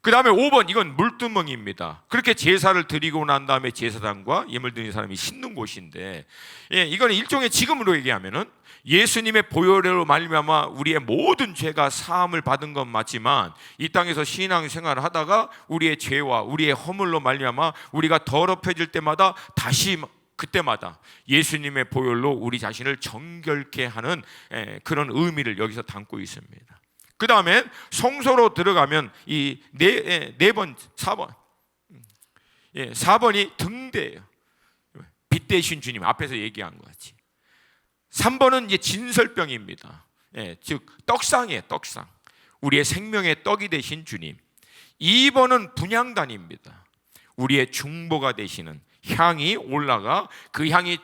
그 다음에 5번, 이건 물두멍입니다. 그렇게 제사를 드리고 난 다음에 제사장과 예물 드리는 사람이 씻는 곳인데, 이건 일종의 지금으로 얘기하면은 예수님의 보혈로 말미암아 우리의 모든 죄가 사함을 받은 건 맞지만, 이 땅에서 신앙생활을 하다가 우리의 죄와 우리의 허물로 말미암아 우리가 더럽혀질 때마다 다시 그때마다 예수님의 보혈로 우리 자신을 정결케 하는 그런 의미를 여기서 담고 있습니다. 그 다음에 성소로 들어가면 이 네 번, 4번, 4번이 등대예요. 빛 대신 주님, 앞에서 얘기한 것 같이. 3번은 이제 진설병입니다. 즉 떡상이에요. 떡상, 우리의 생명의 떡이 되신 주님. 2번은 분향단입니다. 우리의 중보가 되시는 향이 올라가 그 향이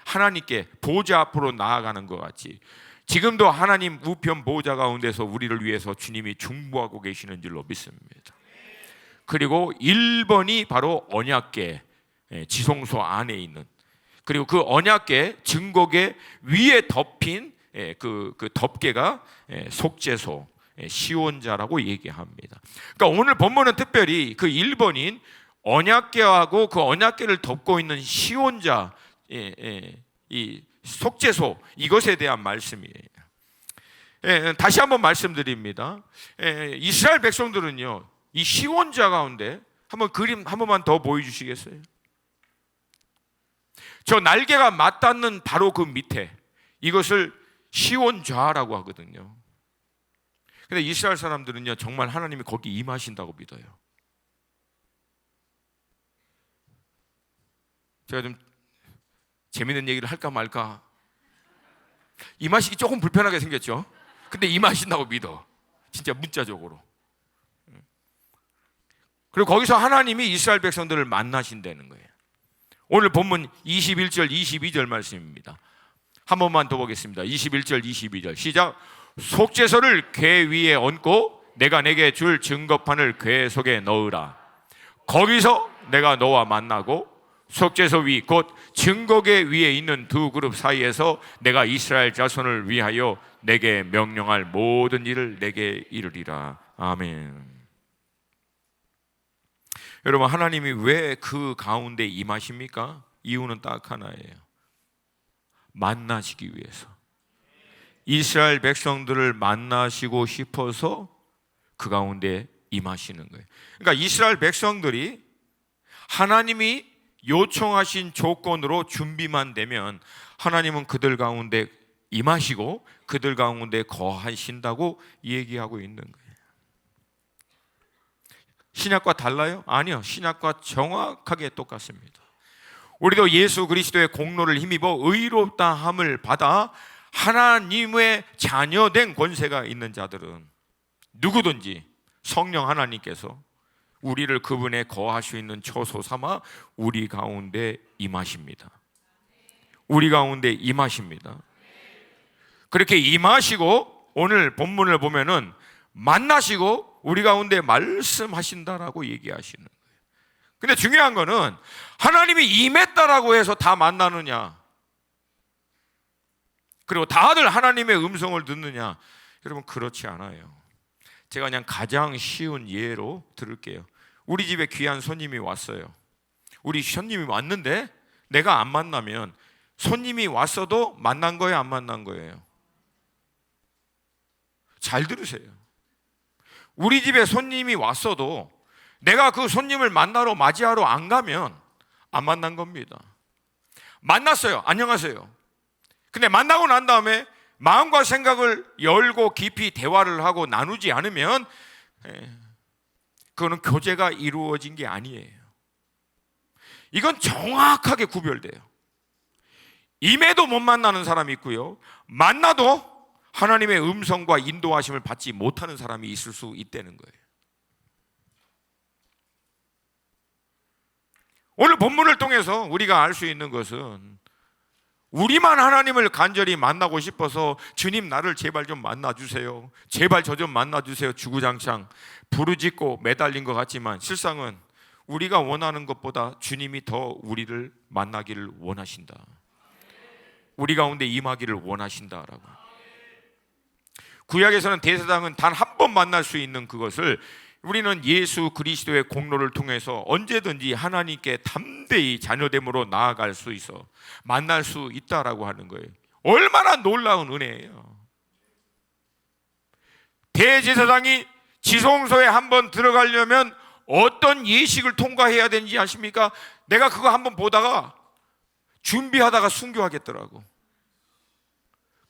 하나님께 보좌 앞으로 나아가는 것 같이 지금도 하나님 우편 보좌 가운데서 우리를 위해서 주님이 중보하고 계시는 줄로 믿습니다. 그리고 1번이 바로 언약궤, 지성소 안에 있는, 그리고 그 언약궤 증거궤 위에 덮인 그 덮개가 속죄소, 시온자라고 얘기합니다. 그러니까 오늘 본문은 특별히 그 1번인 언약궤하고 그 언약궤를 덮고 있는 시온자, 이 속죄소, 이것에 대한 말씀이에요. 다시 한번 말씀드립니다. 이스라엘 백성들은요, 이 시온자 가운데 한번 그림 한 번만 더 보여주시겠어요? 저 날개가 맞닿는 바로 그 밑에, 이것을 시온좌라고 하거든요. 근데 이스라엘 사람들은요, 정말 하나님이 거기 임하신다고 믿어요. 제가 좀 재밌는 얘기를 할까 말까, 임하시기 조금 불편하게 생겼죠. 근데 임하신다고 믿어, 진짜 문자적으로. 그리고 거기서 하나님이 이스라엘 백성들을 만나신다는 거예요. 오늘 본문 21절 22절 말씀입니다. 한 번만 더 보겠습니다. 21절 22절 시작. 속죄소를 궤 위에 얹고 내가 내게 줄 증거판을 궤 속에 넣으라. 거기서 내가 너와 만나고 속죄소 위 곧 증거궤 위에 있는 두 그룹 사이에서 내가 이스라엘 자손을 위하여 내게 명령할 모든 일을 내게 이르리라. 아멘. 여러분, 하나님이 왜 그 가운데 임하십니까? 이유는 딱 하나예요. 만나시기 위해서. 이스라엘 백성들을 만나시고 싶어서 그 가운데 임하시는 거예요. 그러니까 이스라엘 백성들이 하나님이 요청하신 조건으로 준비만 되면 하나님은 그들 가운데 임하시고 그들 가운데 거하신다고 얘기하고 있는 거예요. 신약과 달라요? 아니요, 신약과 정확하게 똑같습니다. 우리도 예수 그리스도의 공로를 힘입어 의롭다 함을 받아 하나님의 자녀된 권세가 있는 자들은 누구든지 성령 하나님께서 우리를 그분에 거할 수 있는 처소 삼아 우리 가운데 임하십니다. 우리 가운데 임하십니다. 그렇게 임하시고 오늘 본문을 보면은 만나시고 우리 가운데 말씀하신다라고 얘기하시는 거예요. 근데 중요한 거는 하나님이 임했다라고 해서 다 만나느냐, 그리고 다들 하나님의 음성을 듣느냐? 여러분, 그렇지 않아요. 제가 그냥 가장 쉬운 예로 들을게요. 우리 집에 귀한 손님이 왔어요. 우리 손님이 왔는데 내가 안 만나면 손님이 왔어도 만난 거예요, 안 만난 거예요? 잘 들으세요. 우리 집에 손님이 왔어도 내가 그 손님을 만나러 맞이하러 안 가면 안 만난 겁니다. 만났어요, 안녕하세요. 근데 만나고 난 다음에 마음과 생각을 열고 깊이 대화를 하고 나누지 않으면 그거는 교제가 이루어진 게 아니에요. 이건 정확하게 구별돼요. 임해도 못 만나는 사람이 있고요, 만나도 하나님의 음성과 인도하심을 받지 못하는 사람이 있을 수 있다는 거예요. 오늘 본문을 통해서 우리가 알 수 있는 것은 우리만 하나님을 간절히 만나고 싶어서 주님 나를 제발 좀 만나주세요, 제발 저 좀 만나주세요, 주구장창 부르짖고 매달린 것 같지만 실상은 우리가 원하는 것보다 주님이 더 우리를 만나기를 원하신다. 우리 가운데 임하기를 원하신다라고. 구약에서는 대제사장은 단 한 번 만날 수 있는 그것을 우리는 예수 그리스도의 공로를 통해서 언제든지 하나님께 담대히 자녀됨으로 나아갈 수 있어 만날 수 있다라고 하는 거예요. 얼마나 놀라운 은혜예요. 대제사장이 지성소에 한번 들어가려면 어떤 예식을 통과해야 되는지 아십니까? 내가 그거 한번 보다가 준비하다가 순교하겠더라고.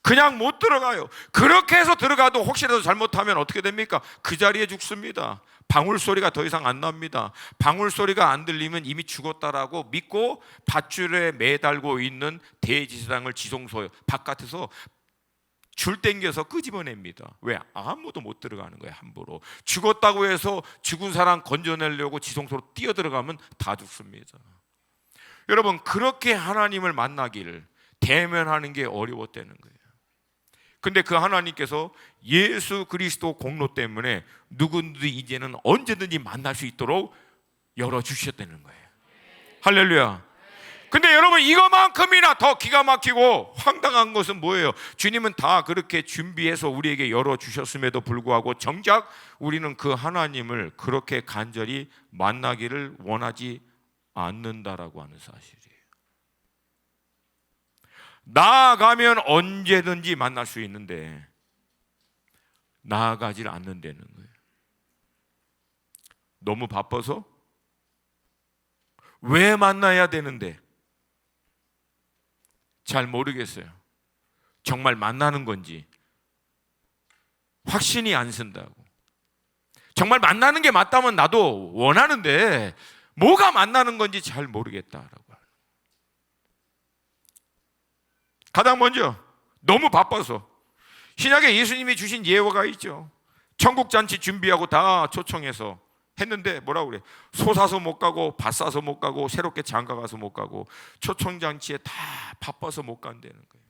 그냥 못 들어가요. 그렇게 해서 들어가도 혹시라도 잘못하면 어떻게 됩니까? 그 자리에 죽습니다. 방울 소리가 더 이상 안 납니다. 방울 소리가 안 들리면 이미 죽었다라고 믿고 밧줄에 매달고 있는 대제사장을 지성소 바깥에서 줄 땡겨서 끄집어냅니다. 왜? 아무도 못 들어가는 거예요. 함부로. 죽었다고 해서 죽은 사람 건져내려고 지성소로 뛰어들어가면 다 죽습니다. 여러분, 그렇게 하나님을 만나기를 대면하는 게 어려웠다는 거예요. 근데 그 하나님께서 예수 그리스도 공로 때문에 누구든지 이제는 언제든지 만날 수 있도록 열어주셨다는 거예요. 할렐루야. 근데 여러분, 이거만큼이나 더 기가 막히고 황당한 것은 뭐예요? 주님은 다 그렇게 준비해서 우리에게 열어주셨음에도 불구하고 정작 우리는 그 하나님을 그렇게 간절히 만나기를 원하지 않는다라고 하는 사실이에요. 나아가면 언제든지 만날 수 있는데 나아가질 않는다는 거예요. 너무 바빠서? 왜 만나야 되는데? 잘 모르겠어요. 정말 만나는 건지 확신이 안 쓴다고. 정말 만나는 게 맞다면 나도 원하는데 뭐가 만나는 건지 잘 모르겠다라고. 가장 먼저 너무 바빠서. 신약에 예수님이 주신 예화가 있죠. 천국잔치 준비하고 다 초청해서 했는데 뭐라고 그래? 소 사서 못 가고 밭 사서 못 가고 새롭게 장가 가서 못 가고 초청잔치에 다 바빠서 못 간다는 거예요.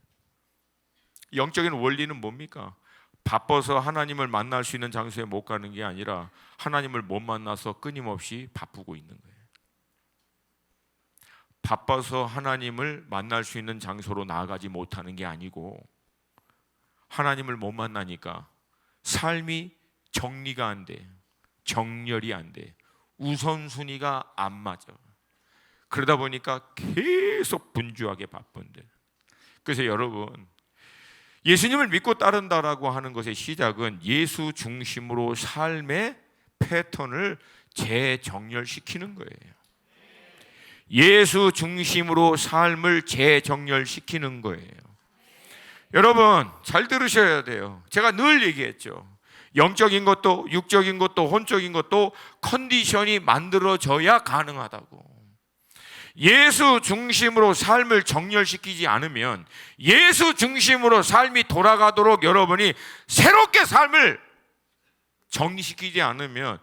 영적인 원리는 뭡니까? 바빠서 하나님을 만날 수 있는 장소에 못 가는 게 아니라 하나님을 못 만나서 끊임없이 바쁘고 있는 거예요. 바빠서 하나님을 만날 수 있는 장소로 나아가지 못하는 게 아니고 하나님을 못 만나니까 삶이 정리가 안 돼. 정렬이 안 돼. 우선순위가 안 맞아. 그러다 보니까 계속 분주하게 바쁜데. 그래서 여러분, 예수님을 믿고 따른다라고 하는 것의 시작은 예수 중심으로 삶의 패턴을 재정렬시키는 거예요. 예수 중심으로 삶을 재정렬시키는 거예요. 여러분, 잘 들으셔야 돼요. 제가 늘 얘기했죠. 영적인 것도 육적인 것도 혼적인 것도 컨디션이 만들어져야 가능하다고. 예수 중심으로 삶을 정렬시키지 않으면, 예수 중심으로 삶이 돌아가도록 여러분이 새롭게 삶을 정리시키지 않으면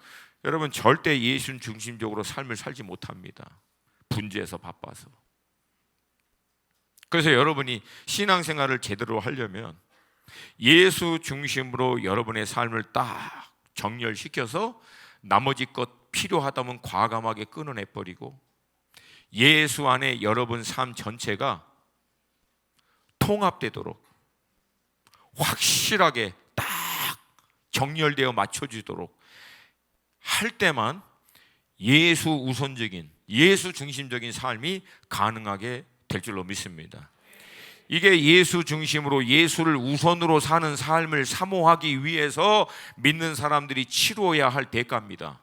여러분 절대 예수 중심적으로 삶을 살지 못합니다. 분주해서 바빠서. 그래서 여러분이 신앙생활을 제대로 하려면 예수 중심으로 여러분의 삶을 딱 정렬시켜서 나머지 것 필요하다면 과감하게 끊어내버리고 예수 안에 여러분 삶 전체가 통합되도록 확실하게 딱 정렬되어 맞춰지도록 할 때만 예수 우선적인, 예수 중심적인 삶이 가능하게 될 줄로 믿습니다. 이게 예수 중심으로 예수를 우선으로 사는 삶을 사모하기 위해서 믿는 사람들이 치루어야 할 대가입니다.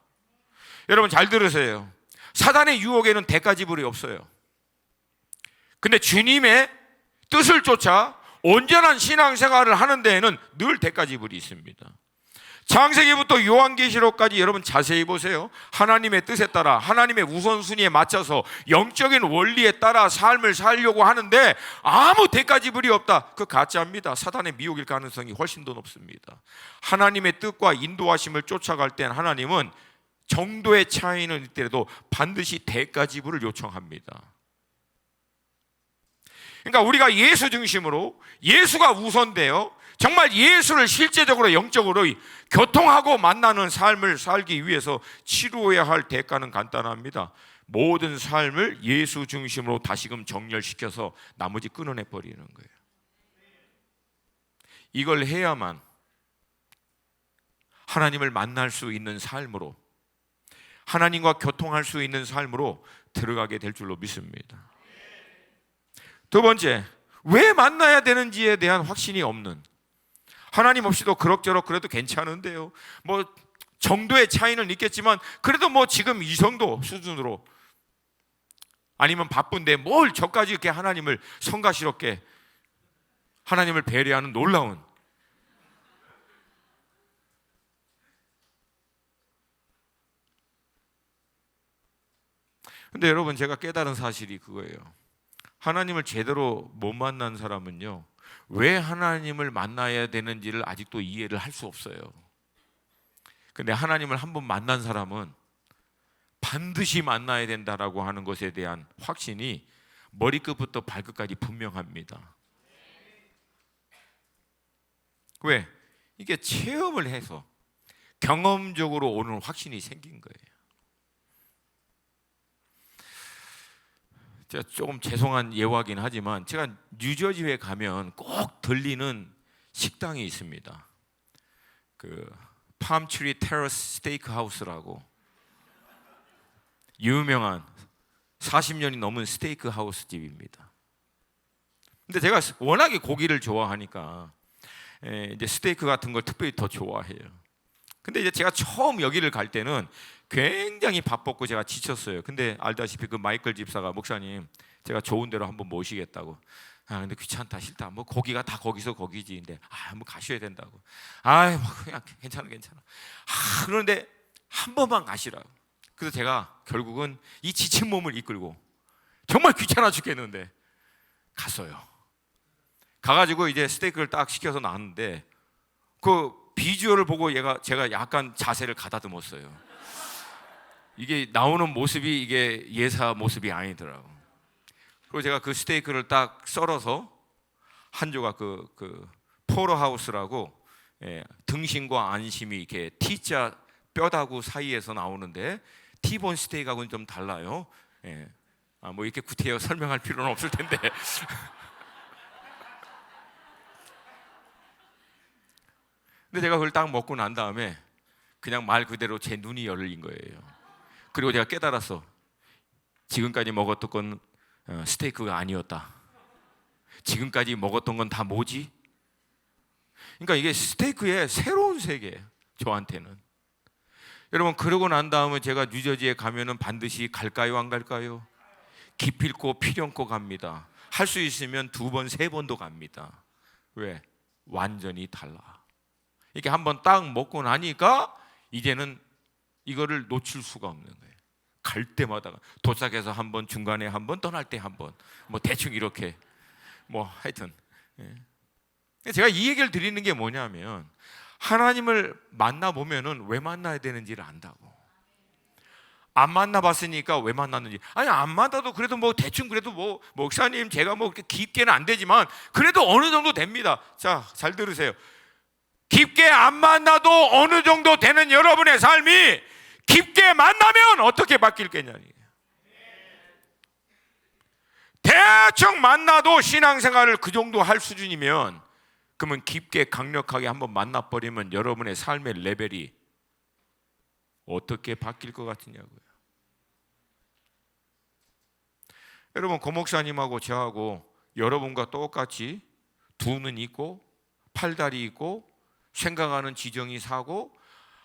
여러분 잘 들으세요. 사단의 유혹에는 대가 지불이 없어요. 근데 주님의 뜻을 쫓아 온전한 신앙생활을 하는 데에는 늘 대가 지불이 있습니다. 창세기부터 요한계시록까지 여러분 자세히 보세요. 하나님의 뜻에 따라, 하나님의 우선순위에 맞춰서 영적인 원리에 따라 삶을 살려고 하는데 아무 대가 지불이 없다. 그 가짜입니다. 사단의 미혹일 가능성이 훨씬 더 높습니다. 하나님의 뜻과 인도하심을 쫓아갈 땐 하나님은 정도의 차이는 있더라도 반드시 대가 지불을 요청합니다. 그러니까 우리가 예수 중심으로, 예수가 우선되어 정말 예수를 실제적으로 영적으로 교통하고 만나는 삶을 살기 위해서 치루어야 할 대가는 간단합니다. 모든 삶을 예수 중심으로 다시금 정렬시켜서 나머지 끊어내 버리는 거예요. 이걸 해야만 하나님을 만날 수 있는 삶으로, 하나님과 교통할 수 있는 삶으로 들어가게 될 줄로 믿습니다. 두 번째, 왜 만나야 되는지에 대한 확신이 없는, 하나님 없이도 그럭저럭 그래도 괜찮은데요, 뭐 정도의 차이는 있겠지만 그래도 뭐 지금 이 정도 수준으로, 아니면 바쁜데 뭘 저까지 이렇게 하나님을 성가시럽게 하나님을 배려하는 놀라운, 근데 여러분, 제가 깨달은 사실이 그거예요. 하나님을 제대로 못 만난 사람은요, 왜 하나님을 만나야 되는지를 아직도 이해를 할 수 없어요. 근데 하나님을 한번 만난 사람은 반드시 만나야 된다라고 하는 것에 대한 확신이 머리끝부터 발끝까지 분명합니다. 왜? 이게 체험을 해서 경험적으로 오는 확신이 생긴 거예요. 제가 조금 죄송한 예화긴 하지만, 제가 뉴저지에 가면 꼭 들리는 식당이 있습니다. 그 팜트리 테러스 스테이크 하우스라고 유명한 40년이 넘은 스테이크 하우스 집입니다. 근데 제가 워낙에 고기를 좋아하니까 이제 스테이크 같은 걸 특별히 더 좋아해요. 근데 이제 제가 처음 여기를 갈 때는 굉장히 바빴고 제가 지쳤어요. 근데 알다시피 그 마이클 집사가, 목사님 제가 좋은 데로 한번 모시겠다고. 근데 귀찮다, 싫다, 뭐 고기가 다 거기서 거기지. 근데 한번 가셔야 된다고. 뭐 그냥 괜찮아. 그런데 한 번만 가시라고. 그래서 제가 결국은 이 지친 몸을 이끌고 정말 귀찮아 죽겠는데 갔어요. 가가지고 이제 스테이크를 딱 시켜서 나왔는데 그 비주얼을 보고 제가 약간 자세를 가다듬었어요. 이게 나오는 모습이 이게 예사 모습이 아니더라고. 그리고 제가 그 스테이크를 딱 썰어서 한 조각, 그 포러하우스라고, 등심과 안심이 이렇게 T자 뼈다구 사이에서 나오는데 T본 스테이크하고는 좀 달라요. 뭐 이렇게 구태여 설명할 필요는 없을 텐데. 근데 제가 그걸 딱 먹고 난 다음에 그냥 말 그대로 제 눈이 열린 거예요. 그리고 제가 깨달았어. 지금까지 먹었던 건 스테이크가 아니었다. 지금까지 먹었던 건 다 뭐지? 그러니까 이게 스테이크의 새로운 세계예요, 저한테는. 여러분, 그러고 난 다음에 제가 뉴저지에 가면은 반드시 갈까요, 안 갈까요? 기필코 필연코 갑니다. 할 수 있으면 2번, 3번도 갑니다. 왜? 완전히 달라. 이렇게 한번 딱 먹고 나니까 이제는 이거를 놓칠 수가 없는 거예요. 갈 때마다 도착해서 한 번, 중간에 한 번, 떠날 때 한 번, 뭐 대충 이렇게, 뭐 하여튼. 제가 이 얘기를 드리는 게 뭐냐면, 하나님을 만나보면은 왜 만나야 되는지를 안다고. 안 만나봤으니까 왜 만났는지. 아니, 안 만나도 그래도 뭐 대충, 그래도 뭐 목사님 제가 뭐 그렇게 깊게는 안 되지만 그래도 어느 정도 됩니다. 자, 잘 들으세요. 깊게 안 만나도 어느 정도 되는 여러분의 삶이 깊게 만나면 어떻게 바뀔겠냐니. 대충 만나도 신앙생활을 그 정도 할 수준이면, 그러면 깊게 강력하게 한번 만나버리면 여러분의 삶의 레벨이 어떻게 바뀔 것 같으냐고요. 여러분, 고 목사님하고 저하고 여러분과 똑같이 두 눈 있고 팔다리 있고 생각하는 지정이 사고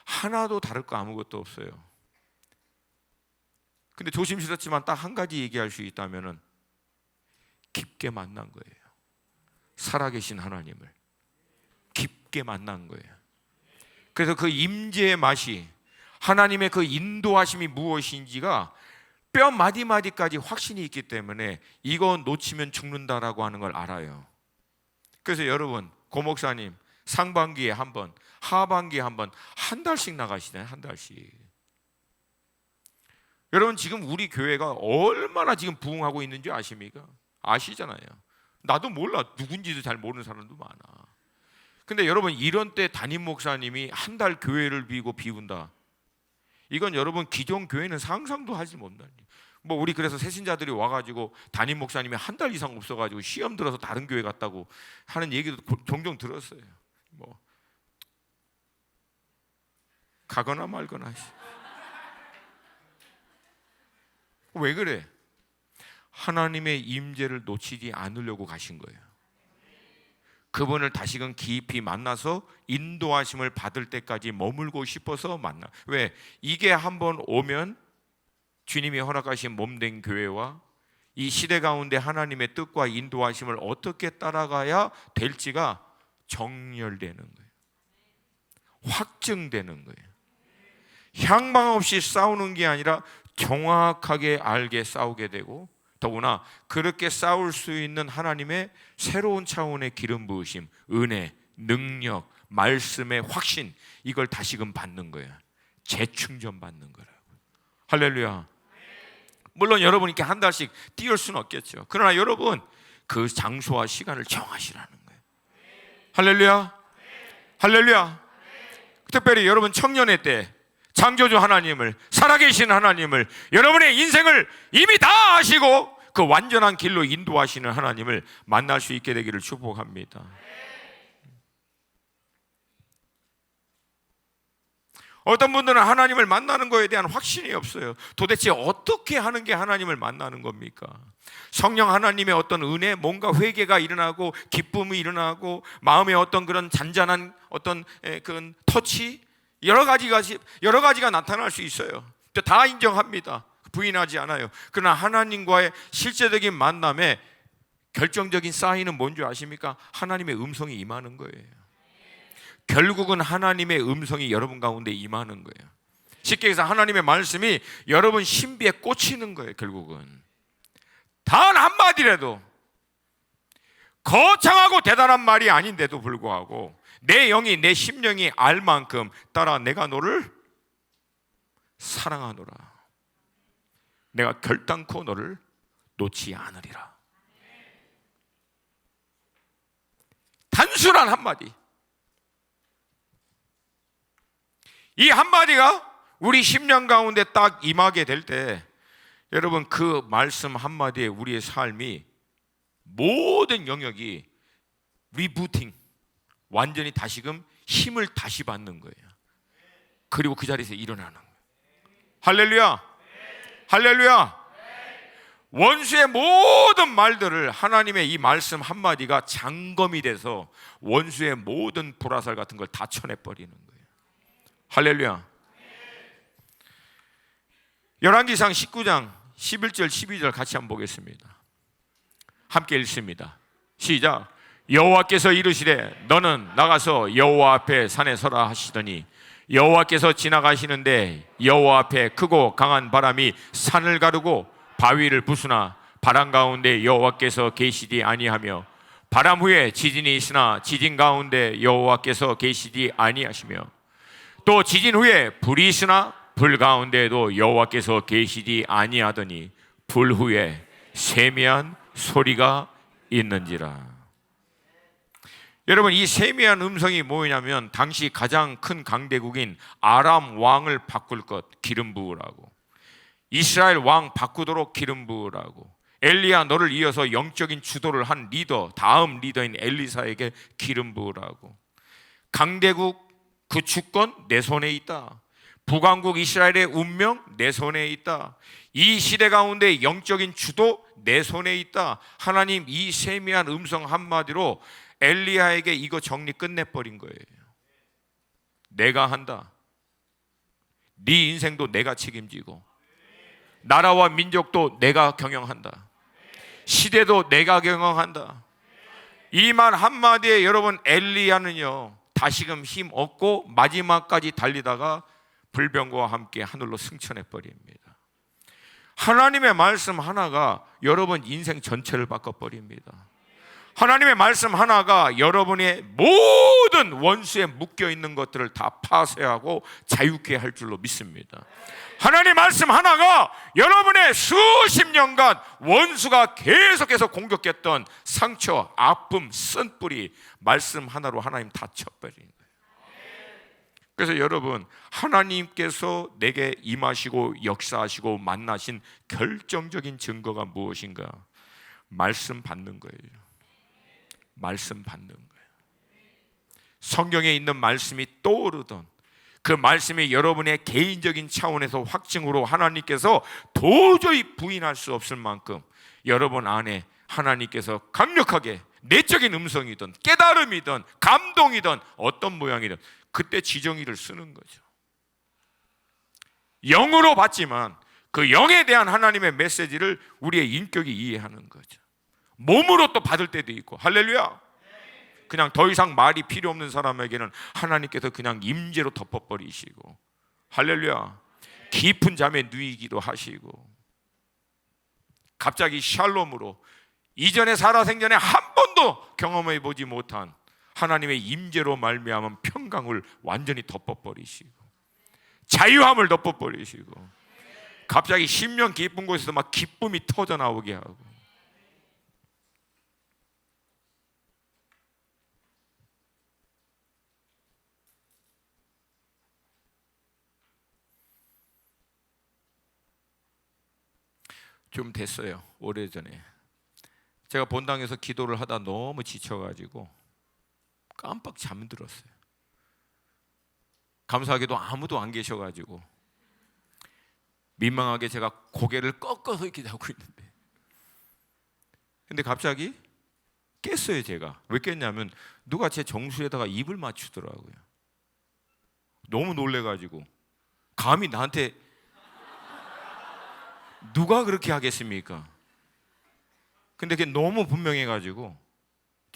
하나도 다를 거 아무것도 없어요. 근데 조심스럽지만 딱 한 가지 얘기할 수 있다면은 깊게 만난 거예요. 살아계신 하나님을 깊게 만난 거예요. 그래서 그 임재의 맛이, 하나님의 그 인도하심이 무엇인지가 뼈 마디마디까지 확신이 있기 때문에 이거 놓치면 죽는다라고 하는 걸 알아요. 그래서 여러분, 고 목사님 상반기에 한 번, 하반기에 한 번, 한 달씩 나가시잖아요. 한 달씩. 여러분, 지금 우리 교회가 얼마나 지금 부흥하고 있는지 아십니까? 아시잖아요. 나도 몰라. 누군지도 잘 모르는 사람도 많아. 근데 여러분, 이런 때 담임 목사님이 한 달 교회를 비우고 비운다. 이건 여러분, 기존 교회는 상상도 하지 못한다. 뭐 우리 그래서 새신자들이 와가지고 담임 목사님이 한 달 이상 없어가지고 시험 들어서 다른 교회 갔다고 하는 얘기도 종종 들었어요. 뭐 가거나 말거나. 왜 그래? 하나님의 임재를 놓치지 않으려고 가신 거예요. 그분을 다시금 깊이 만나서 인도하심을 받을 때까지 머물고 싶어서 만나. 왜? 이게 한번 오면 주님이 허락하신 몸된 교회와 이 시대 가운데 하나님의 뜻과 인도하심을 어떻게 따라가야 될지가 정렬되는 거예요. 확증되는 거예요. 향방 없이 싸우는 게 아니라 정확하게 알게 싸우게 되고, 더구나 그렇게 싸울 수 있는 하나님의 새로운 차원의 기름 부으심, 은혜, 능력, 말씀의 확신, 이걸 다시금 받는 거예요. 재충전 받는 거라고. 할렐루야. 물론 여러분이 이렇게 한 달씩 띄울 수는 없겠죠. 그러나 여러분 그 장소와 시간을 정하시라는 거예요. 할렐루야. 할렐루야. 특별히 여러분 청년의 때 창조주 하나님을, 살아계신 하나님을, 여러분의 인생을 이미 다 아시고 그 완전한 길로 인도하시는 하나님을 만날 수 있게 되기를 축복합니다. 어떤 분들은 하나님을 만나는 것에 대한 확신이 없어요. 도대체 어떻게 하는 게 하나님을 만나는 겁니까? 성령 하나님의 어떤 은혜, 뭔가 회개가 일어나고 기쁨이 일어나고 마음에 어떤 그런 잔잔한 어떤 그런 터치, 여러 가지가 나타날 수 있어요. 다 인정합니다. 부인하지 않아요. 그러나 하나님과의 실제적인 만남에 결정적인 사인은 뭔지 아십니까? 하나님의 음성이 임하는 거예요. 결국은 하나님의 음성이 여러분 가운데 임하는 거예요. 쉽게 해서 하나님의 말씀이 여러분 신비에 꽂히는 거예요. 결국은 단 한마디라도, 거창하고 대단한 말이 아닌데도 불구하고 내 영이, 내 심령이 알 만큼, 따라 내가 너를 사랑하노라, 내가 결단코 너를 놓지 않으리라. 단순한 한마디, 이 한마디가 우리 심령 가운데 딱 임하게 될 때, 여러분 그 말씀 한마디에 우리의 삶이 모든 영역이 리부팅, 완전히 다시금 힘을 다시 받는 거예요. 그리고 그 자리에서 일어나는 거예요. 할렐루야. 할렐루야. 원수의 모든 말들을 하나님의 이 말씀 한마디가 장검이 돼서 원수의 모든 불화살 같은 걸 다 쳐내버리는 거예요. 할렐루야. 열왕기상 19장 11절 12절 같이 한번 보겠습니다. 함께 읽습니다. 시작. 여호와께서 이르시되 너는 나가서 여호와 앞에 산에 서라 하시더니 여호와께서 지나가시는데 여호와 앞에 크고 강한 바람이 산을 가르고 바위를 부수나 바람 가운데 여호와께서 계시지 아니하며 바람 후에 지진이 있으나 지진 가운데 여호와께서 계시지 아니하시며 또 지진 후에 불이 있으나 불 가운데에도 여호와께서 계시지 아니하더니 불 후에 세미한 소리가 있는지라. 여러분 이 세미한 음성이 뭐냐면 당시 가장 큰 강대국인 아람 왕을 바꿀 것, 기름 부으라고. 이스라엘 왕 바꾸도록 기름 부으라고. 엘리야 너를 이어서 영적인 주도를 한 리더, 다음 리더인 엘리사에게 기름 부으라고. 강대국 그 주권 내 손에 있다. 북왕국 이스라엘의 운명 내 손에 있다. 이 시대 가운데 영적인 주도 내 손에 있다. 하나님 이 세미한 음성 한마디로 엘리야에게 이거 정리 끝내버린 거예요. 내가 한다. 네 인생도 내가 책임지고 나라와 민족도 내가 경영한다. 시대도 내가 경영한다. 이 말 한마디에 여러분 엘리야는요 다시금 힘 얻고 마지막까지 달리다가 불병거와 함께 하늘로 승천해버립니다. 하나님의 말씀 하나가 여러분 인생 전체를 바꿔버립니다. 하나님의 말씀 하나가 여러분의 모든 원수에 묶여있는 것들을 다 파쇄하고 자유케 할 줄로 믿습니다. 하나님의 말씀 하나가 여러분의 수십 년간 원수가 계속해서 공격했던 상처, 아픔, 쓴뿌리 말씀 하나로 하나님 다 쳐버리는 거예요. 그래서 여러분, 하나님께서 내게 임하시고 역사하시고 만나신 결정적인 증거가 무엇인가? 말씀 받는 거예요. 말씀 받는 거예요. 성경에 있는 말씀이 떠오르던 그 말씀이 여러분의 개인적인 차원에서 확증으로 하나님께서 도저히 부인할 수 없을 만큼 여러분 안에 하나님께서 강력하게 내적인 음성이든 깨달음이든 감동이든 어떤 모양이든 그때 지정의를 쓰는 거죠. 영으로 받지만 그 영에 대한 하나님의 메시지를 우리의 인격이 이해하는 거죠. 몸으로 또 받을 때도 있고, 할렐루야. 그냥 더 이상 말이 필요 없는 사람에게는 하나님께서 그냥 임재로 덮어버리시고, 할렐루야. 깊은 잠에 누이기도 하시고, 갑자기 샬롬으로 이전에 살아생전에 한 번도 경험해 보지 못한 하나님의 임재로 말미암은 평강을 완전히 덮어버리시고, 자유함을 덮어버리시고, 갑자기 심령 깊은 곳에서 막 기쁨이 터져나오게 하고, 좀 됐어요. 오래전에 제가 본당에서 기도를 하다 너무 지쳐가지고 깜빡 잠들었어요. 감사하게도 아무도 안 계셔가지고 민망하게 제가 고개를 꺾어서 이렇게 자고 있는데, 근데 갑자기 깼어요. 제가 왜 깼냐면 누가 제 정수에다가 입을 맞추더라고요. 너무 놀래가지고, 감히 나한테 누가 그렇게 하겠습니까? 근데 그게 너무 분명해가지고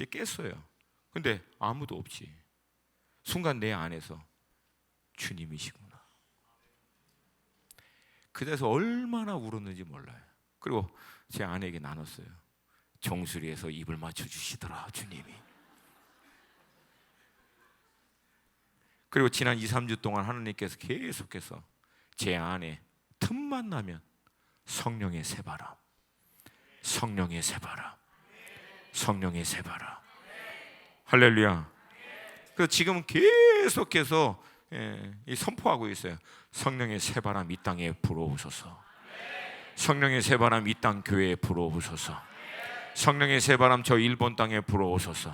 깼어요. 근데 아무도 없지. 순간 내 안에서 주님이시구나. 그래서 얼마나 울었는지 몰라요. 그리고 제 아내에게 나눴어요. 정수리에서 입을 맞춰주시더라 주님이. 그리고 지난 2, 3주 동안 하나님께서 계속해서 제 안에 틈만 나면 성령의 새바람, 성령의 새바람, 성령의 새바람, 할렐루야. 그래서 지금 계속해서 선포하고 있어요. 성령의 새바람 이 땅에 불어오소서. 성령의 새바람 이 땅 교회에 불어오소서. 성령의 새바람 저 일본 땅에 불어오소서.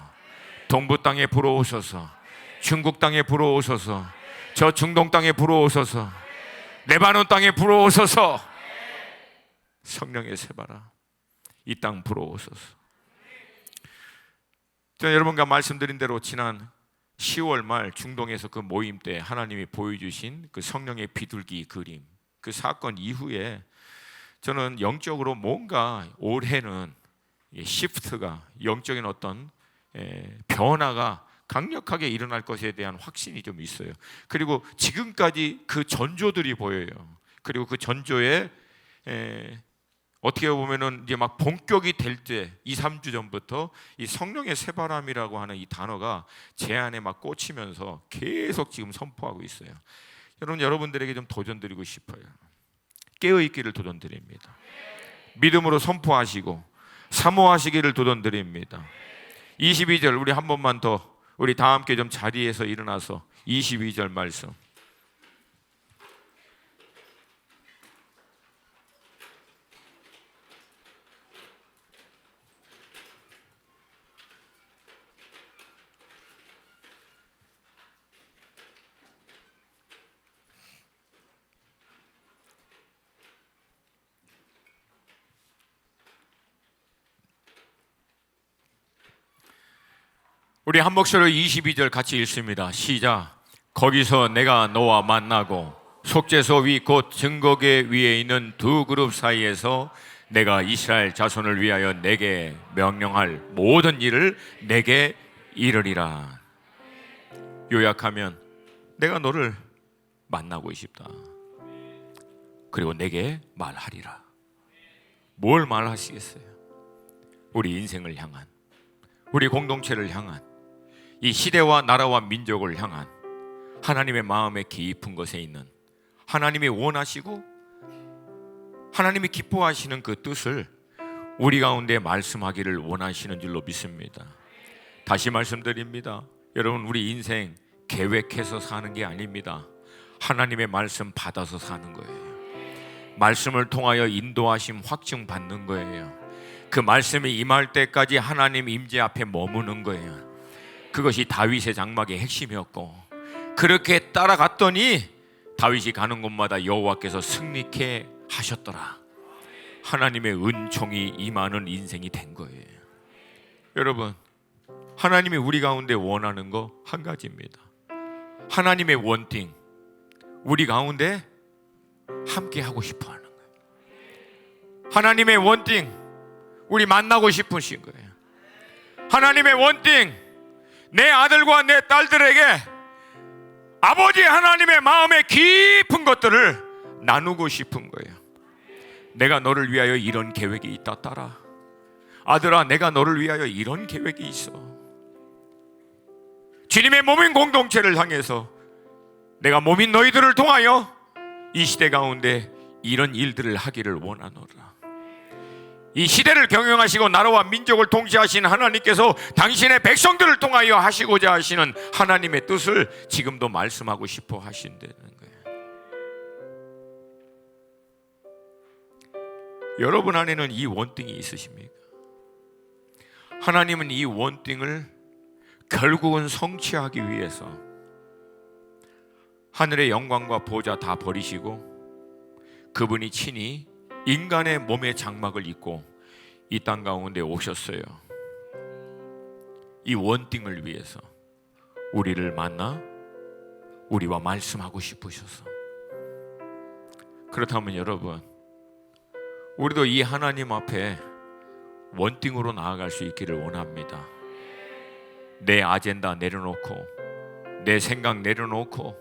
동부 땅에 불어오소서. 중국 땅에 불어오소서. 저 중동 땅에 불어오소서. 레바논 땅에 불어오소서. 성령의 새바람 이 땅 불어오소서. 제가 여러분과 말씀드린 대로 지난 10월 말 중동에서 그 모임 때 하나님이 보여주신 그 성령의 비둘기 그림, 그 사건 이후에 저는 영적으로 뭔가 올해는 시프트가, 영적인 어떤 변화가 강력하게 일어날 것에 대한 확신이 좀 있어요. 그리고 지금까지 그 전조들이 보여요. 그리고 그 전조에 어떻게 보면은 이제 막 본격이 될 때 2, 3주 전부터 이 성령의 새바람이라고 하는 이 단어가 제 안에 막 꽂히면서 계속 지금 선포하고 있어요. 여러분들에게 좀 도전드리고 싶어요. 깨어있기를 도전드립니다. 믿음으로 선포하시고 사모하시기를 도전드립니다. 22절 우리 한 번만 더, 우리 다 함께 좀 자리에서 일어나서 22절 말씀. 우리 한 목소리로 22절 같이 읽습니다. 시작. 거기서 내가 너와 만나고 속죄소 위 곧 증거계 위에 있는 두 그룹 사이에서 내가 이스라엘 자손을 위하여 내게 명령할 모든 일을 내게 이르리라. 요약하면 내가 너를 만나고 싶다. 그리고 내게 말하리라. 뭘 말하시겠어요? 우리 인생을 향한, 우리 공동체를 향한, 이 시대와 나라와 민족을 향한 하나님의 마음의 깊은 것에 있는 하나님이 원하시고 하나님이 기뻐하시는 그 뜻을 우리 가운데 말씀하기를 원하시는 줄로 믿습니다. 다시 말씀드립니다. 여러분, 우리 인생 계획해서 사는 게 아닙니다. 하나님의 말씀 받아서 사는 거예요. 말씀을 통하여 인도하심 확증 받는 거예요. 그 말씀이 임할 때까지 하나님 임재 앞에 머무는 거예요. 그것이 다윗의 장막의 핵심이었고, 그렇게 따라갔더니 다윗이 가는 곳마다 여호와께서 승리케 하셨더라. 하나님의 은총이 임하는 인생이 된 거예요. 여러분, 하나님이 우리 가운데 원하는 거 한 가지입니다. 하나님의 원팅, 우리 가운데 함께 하고 싶어 하는 거예요. 하나님의 원팅, 우리 만나고 싶으신 거예요. 하나님의 원팅, 내 아들과 내 딸들에게 아버지 하나님의 마음의 깊은 것들을 나누고 싶은 거예요. 내가 너를 위하여 이런 계획이 있다, 딸아. 아들아, 내가 너를 위하여 이런 계획이 있어. 주님의 몸인 공동체를 향해서 내가 몸인 너희들을 통하여 이 시대 가운데 이런 일들을 하기를 원하노라. 이 시대를 경영하시고 나라와 민족을 통치하신 하나님께서 당신의 백성들을 통하여 하시고자 하시는 하나님의 뜻을 지금도 말씀하고 싶어 하신다는 거예요. 여러분 안에는 이 원띵이 있으십니까? 하나님은 이 원띵을 결국은 성취하기 위해서 하늘의 영광과 보좌 다 버리시고 그분이 친히 인간의 몸의 장막을 입고 이 땅 가운데 오셨어요. 이 원띵을 위해서 우리를 만나 우리와 말씀하고 싶으셔서. 그렇다면 여러분, 우리도 이 하나님 앞에 원띵으로 나아갈 수 있기를 원합니다. 내 아젠다 내려놓고, 내 생각 내려놓고,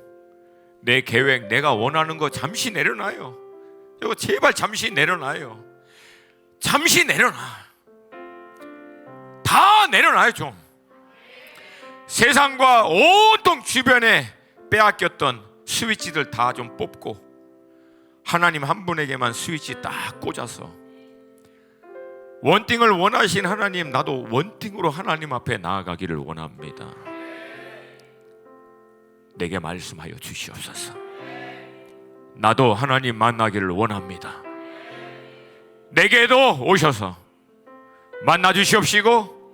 내 계획, 내가 원하는 거 잠시 내려놔요. 이거 제발 잠시 내려놔요. 잠시 내려놔. 다 내려놔요. 좀 세상과 온통 주변에 빼앗겼던 스위치들 다 좀 뽑고 하나님 한 분에게만 스위치 딱 꽂아서, 원띵을 원하신 하나님, 나도 원띵으로 하나님 앞에 나아가기를 원합니다. 내게 말씀하여 주시옵소서. 나도 하나님 만나기를 원합니다. 내게도 오셔서 만나 주시옵시고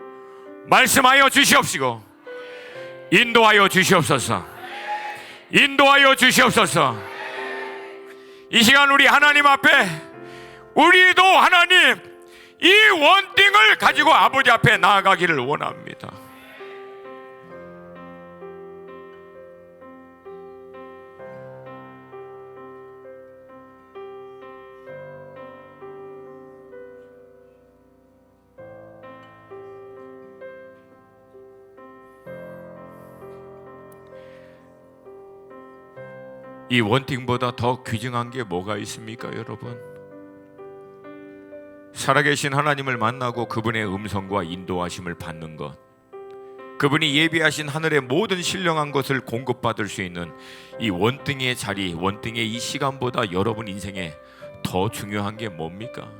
말씀하여 주시옵시고 인도하여 주시옵소서. 인도하여 주시옵소서. 이 시간 우리 하나님 앞에, 우리도 하나님 이 원띵을 가지고 아버지 앞에 나아가기를 원합니다. 이 원띵보다 더 귀중한 게 뭐가 있습니까, 여러분? 살아계신 하나님을 만나고 그분의 음성과 인도하심을 받는 것, 그분이 예비하신 하늘의 모든 신령한 것을 공급받을 수 있는 이 원띵의 자리, 원띵의 이 시간보다 여러분 인생에 더 중요한 게 뭡니까?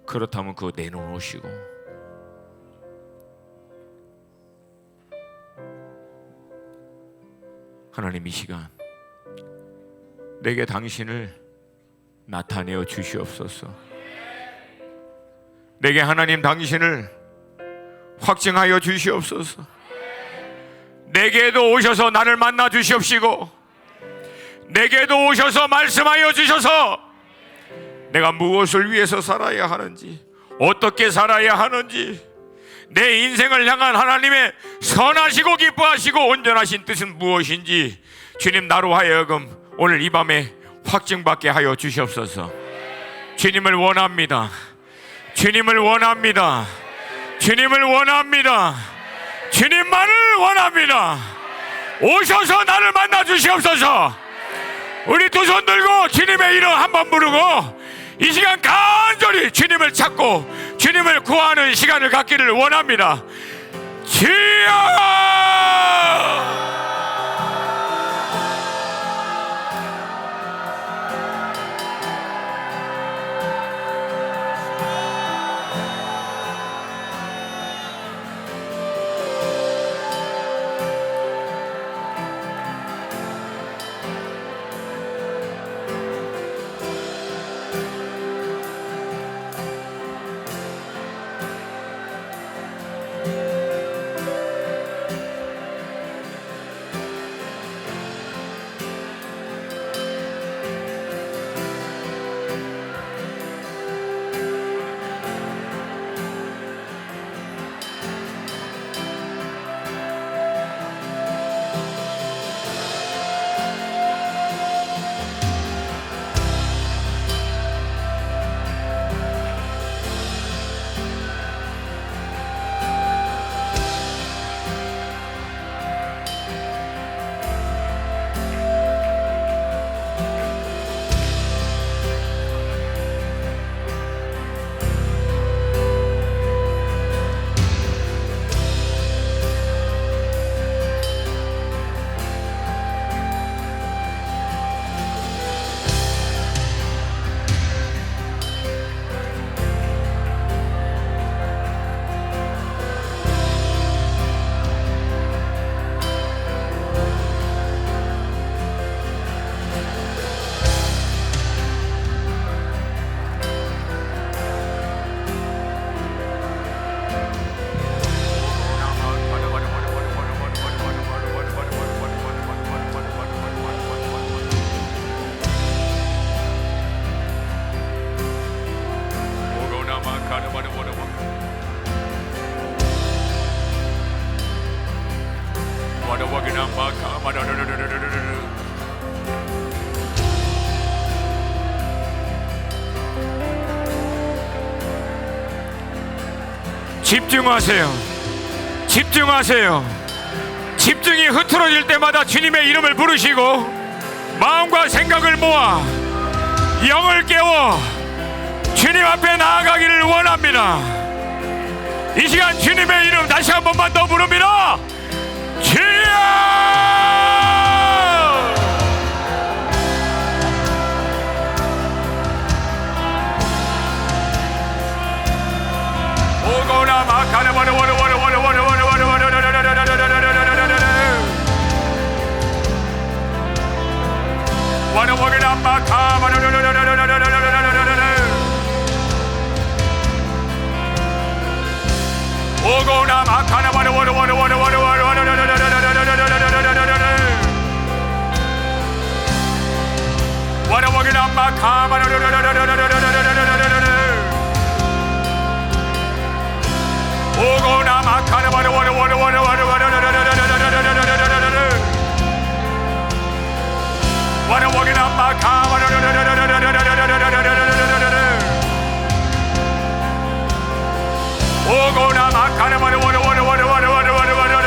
그렇다면 그거 내놓으시고 하나님, 이 시간 내게 당신을 나타내어 주시옵소서. 내게 하나님 당신을 확증하여 주시옵소서. 내게도 오셔서 나를 만나 주시옵시고 내게도 오셔서 말씀하여 주셔서 내가 무엇을 위해서 살아야 하는지, 어떻게 살아야 하는지, 내 인생을 향한 하나님의 선하시고 기뻐하시고 온전하신 뜻은 무엇인지 주님, 나로 하여금 오늘 이 밤에 확증받게 하여 주시옵소서. 주님을 원합니다. 주님을 원합니다. 주님을 원합니다. 주님만을 원합니다. 오셔서 나를 만나 주시옵소서. 우리 두 손 들고 주님의 이름 한번 부르고 이 시간 간절히 주님을 찾고 주님을 구하는 시간을 갖기를 원합니다. 주여! 집중하세요. 집중하세요. 집중이 흐트러질 때마다 주님의 이름을 부르시고 마음과 생각을 모아 영을 깨워 주님 앞에 나아가기를 원합니다. 이 시간 주님의 이름 다시 한 번만 더 부릅니다. 주여! 오고나 마카나 와르 와르 와르 와르 와르 와르 와르 와르 와르 와르 마카 와르 오고나 마카나 와르 와르 와르 와르 와르 와르 와르 와르 마카 오고나 마카나 와르 와르 와르 와르 와르 와르 와르와기나 마카 오고나 마카나 와르 와르 와르 와르 와르 와르 와르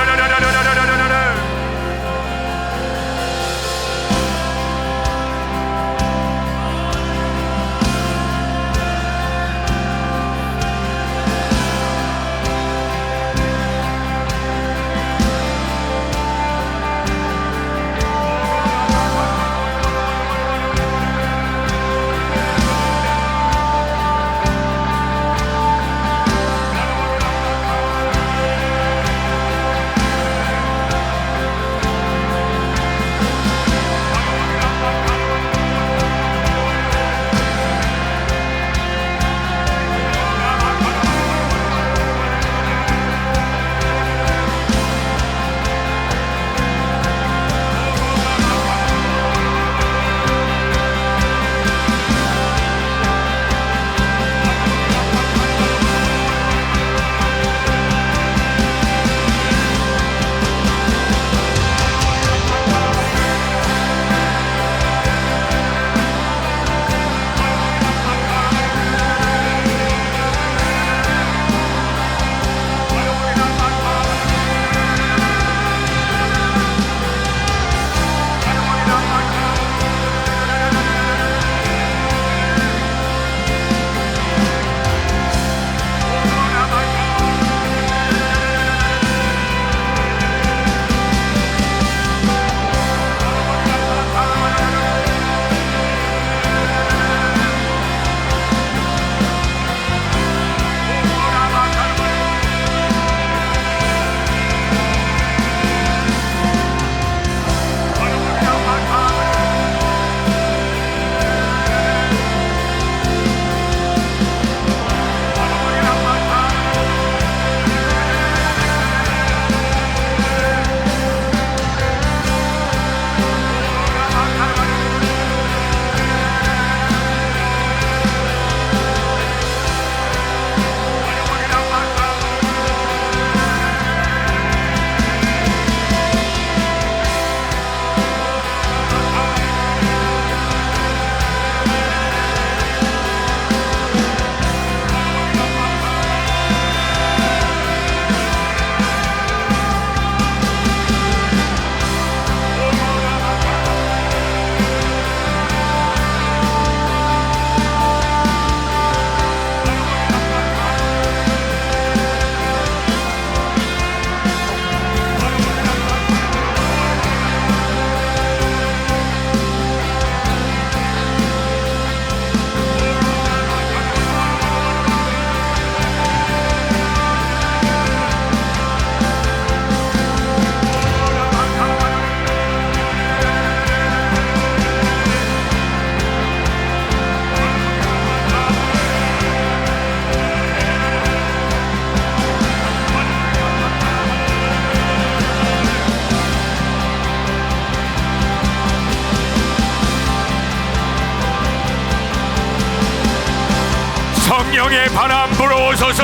성령의 바람 불어오소서.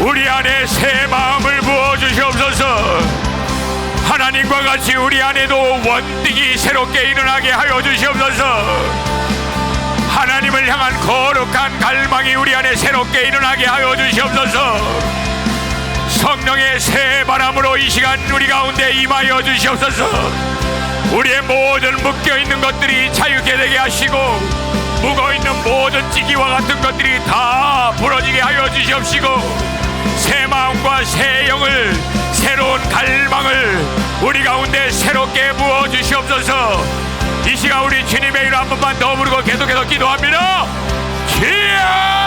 우리 안에 새 마음을 부어주시옵소서. 하나님과 같이 우리 안에도 원등이 새롭게 일어나게 하여 주시옵소서. 하나님을 향한 거룩한 갈망이 우리 안에 새롭게 일어나게 하여 주시옵소서. 성령의 새 바람으로 이 시간 우리 가운데 임하여 주시옵소서. 우리의 모든 묶여있는 것들이 자유케 되게 하시고 묵어있는 모든 찌기와 같은 것들이 다 부러지게 하여 주시옵시고 새 마음과 새 영을 새로운 갈망을 우리 가운데 새롭게 부어 주시옵소서. 이 시간 우리 주님의 이름 한 번만 더 부르고 계속해서 기도합니다. 주여!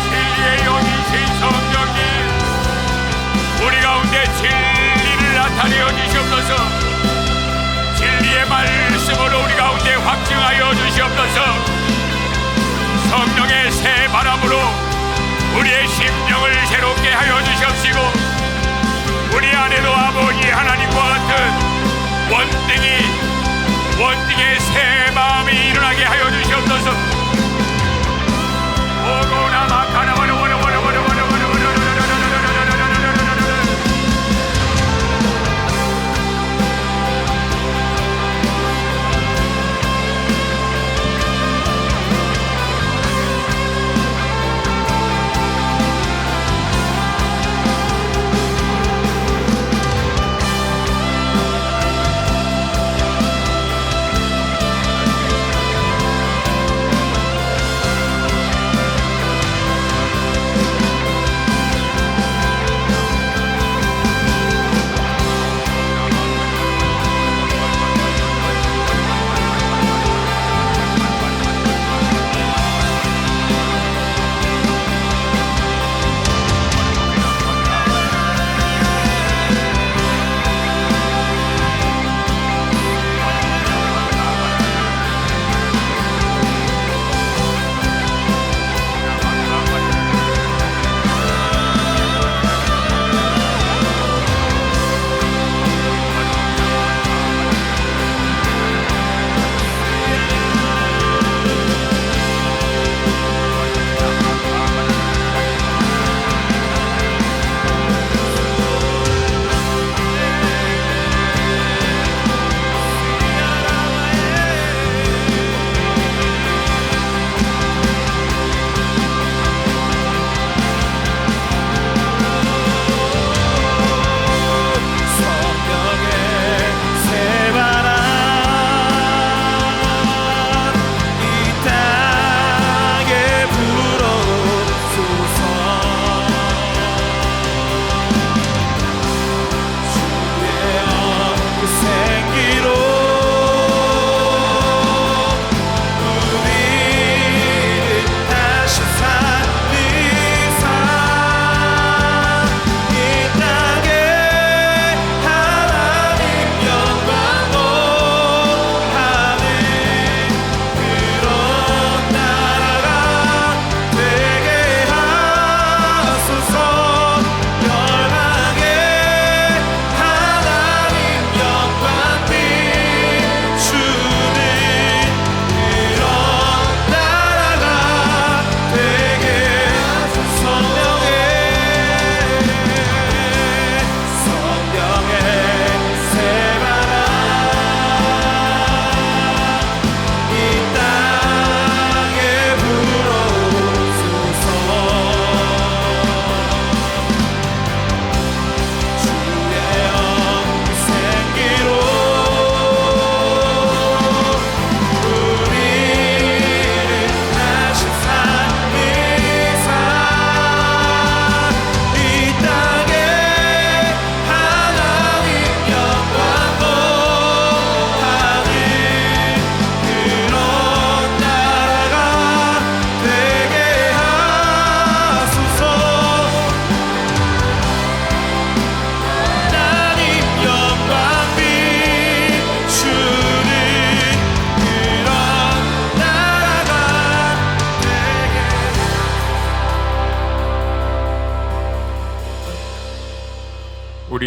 진리의 영이신 성령님 우리 가운데 진리를 나타내어 주시옵소서. 진리의 말씀으로 우리 가운데 확증하여 주시옵소서. 성령의 새 바람으로 우리의 심령을 새롭게 하여 주시옵시고 우리 안에도 아버지 하나님과 같은 원등의 새 마음이 일어나게 하여 주시옵소서. 오고나 마카나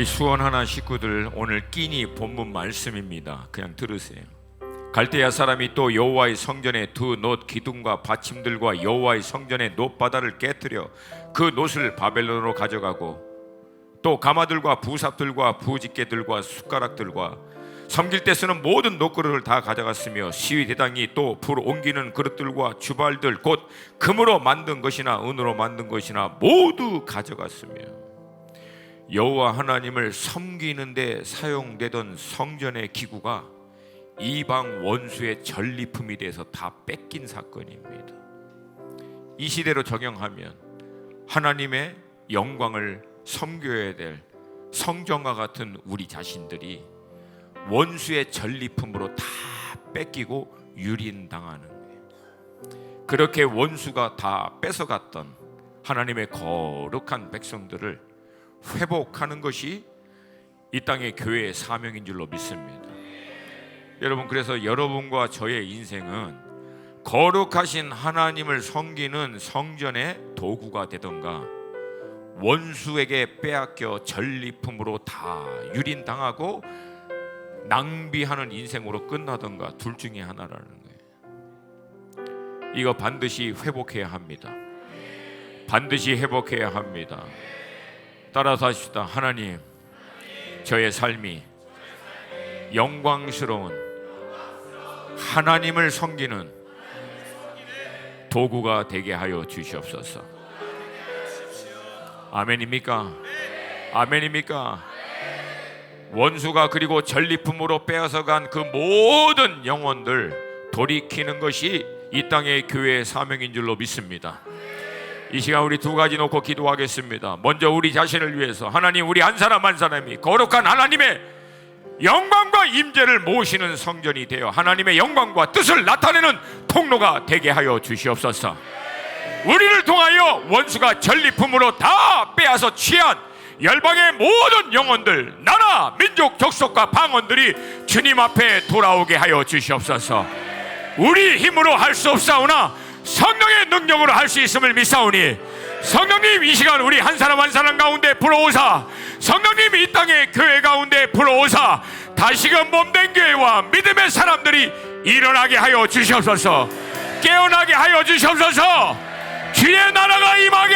우리 수원 하나 식구들, 오늘 끼니 본문 말씀입니다. 그냥 들으세요. 갈대아 사람이 또 여호와의 성전의 두 놋 기둥과 받침들과 여호와의 성전의 놋바다를 깨뜨려 그 놋을 바벨론으로 가져가고 또 가마들과 부삽들과 부집게들과 숟가락들과 섬길 때 쓰는 모든 놋그릇을 다 가져갔으며 시위 대당이 또 불 옮기는 그릇들과 주발들 곧 금으로 만든 것이나 은으로 만든 것이나 모두 가져갔으며 여호와 하나님을 섬기는 데 사용되던 성전의 기구가 이방 원수의 전리품이 돼서 다 뺏긴 사건입니다. 이 시대로 적용하면 하나님의 영광을 섬겨야 될 성전과 같은 우리 자신들이 원수의 전리품으로 다 뺏기고 유린당하는 거예요. 그렇게 원수가 다 뺏어갔던 하나님의 거룩한 백성들을 회복하는 것이 이 땅의 교회의 사명인 줄로 믿습니다. 여러분, 그래서 여러분과 저의 인생은 거룩하신 하나님을 섬기는 성전의 도구가 되던가 원수에게 빼앗겨 전리품으로 다 유린당하고 낭비하는 인생으로 끝나던가 둘 중에 하나라는 거예요. 이거 반드시 회복해야 합니다. 반드시 회복해야 합니다. 따라서 하십시다. 하나님, 저의 삶이 영광스러운 하나님을 섬기는 도구가 되게 하여 주시옵소서. 아멘입니까? 아멘입니까? 원수가 그리고 전리품으로 빼앗아간 그 모든 영혼들 돌이키는 것이 이 땅의 교회의 사명인 줄로 믿습니다. 이 시간 우리 두 가지 놓고 기도하겠습니다. 먼저 우리 자신을 위해서 하나님, 우리 한 사람 한 사람이 거룩한 하나님의 영광과 임재를 모시는 성전이 되어 하나님의 영광과 뜻을 나타내는 통로가 되게 하여 주시옵소서. 우리를 통하여 원수가 전리품으로 다 빼앗아 취한 열방의 모든 영혼들, 나라, 민족, 족속과 방언들이 주님 앞에 돌아오게 하여 주시옵소서. 우리 힘으로 할 수 없사오나 성령의 능력으로 할 수 있음을 믿사오니 성령님, 이 시간 우리 한 사람 한 사람 가운데 불어오사 성령님 이 땅의 교회 가운데 불어오사 다시금 몸된 교회와 믿음의 사람들이 일어나게 하여 주시옵소서. 깨어나게 하여 주시옵소서. 주의 나라가 임하게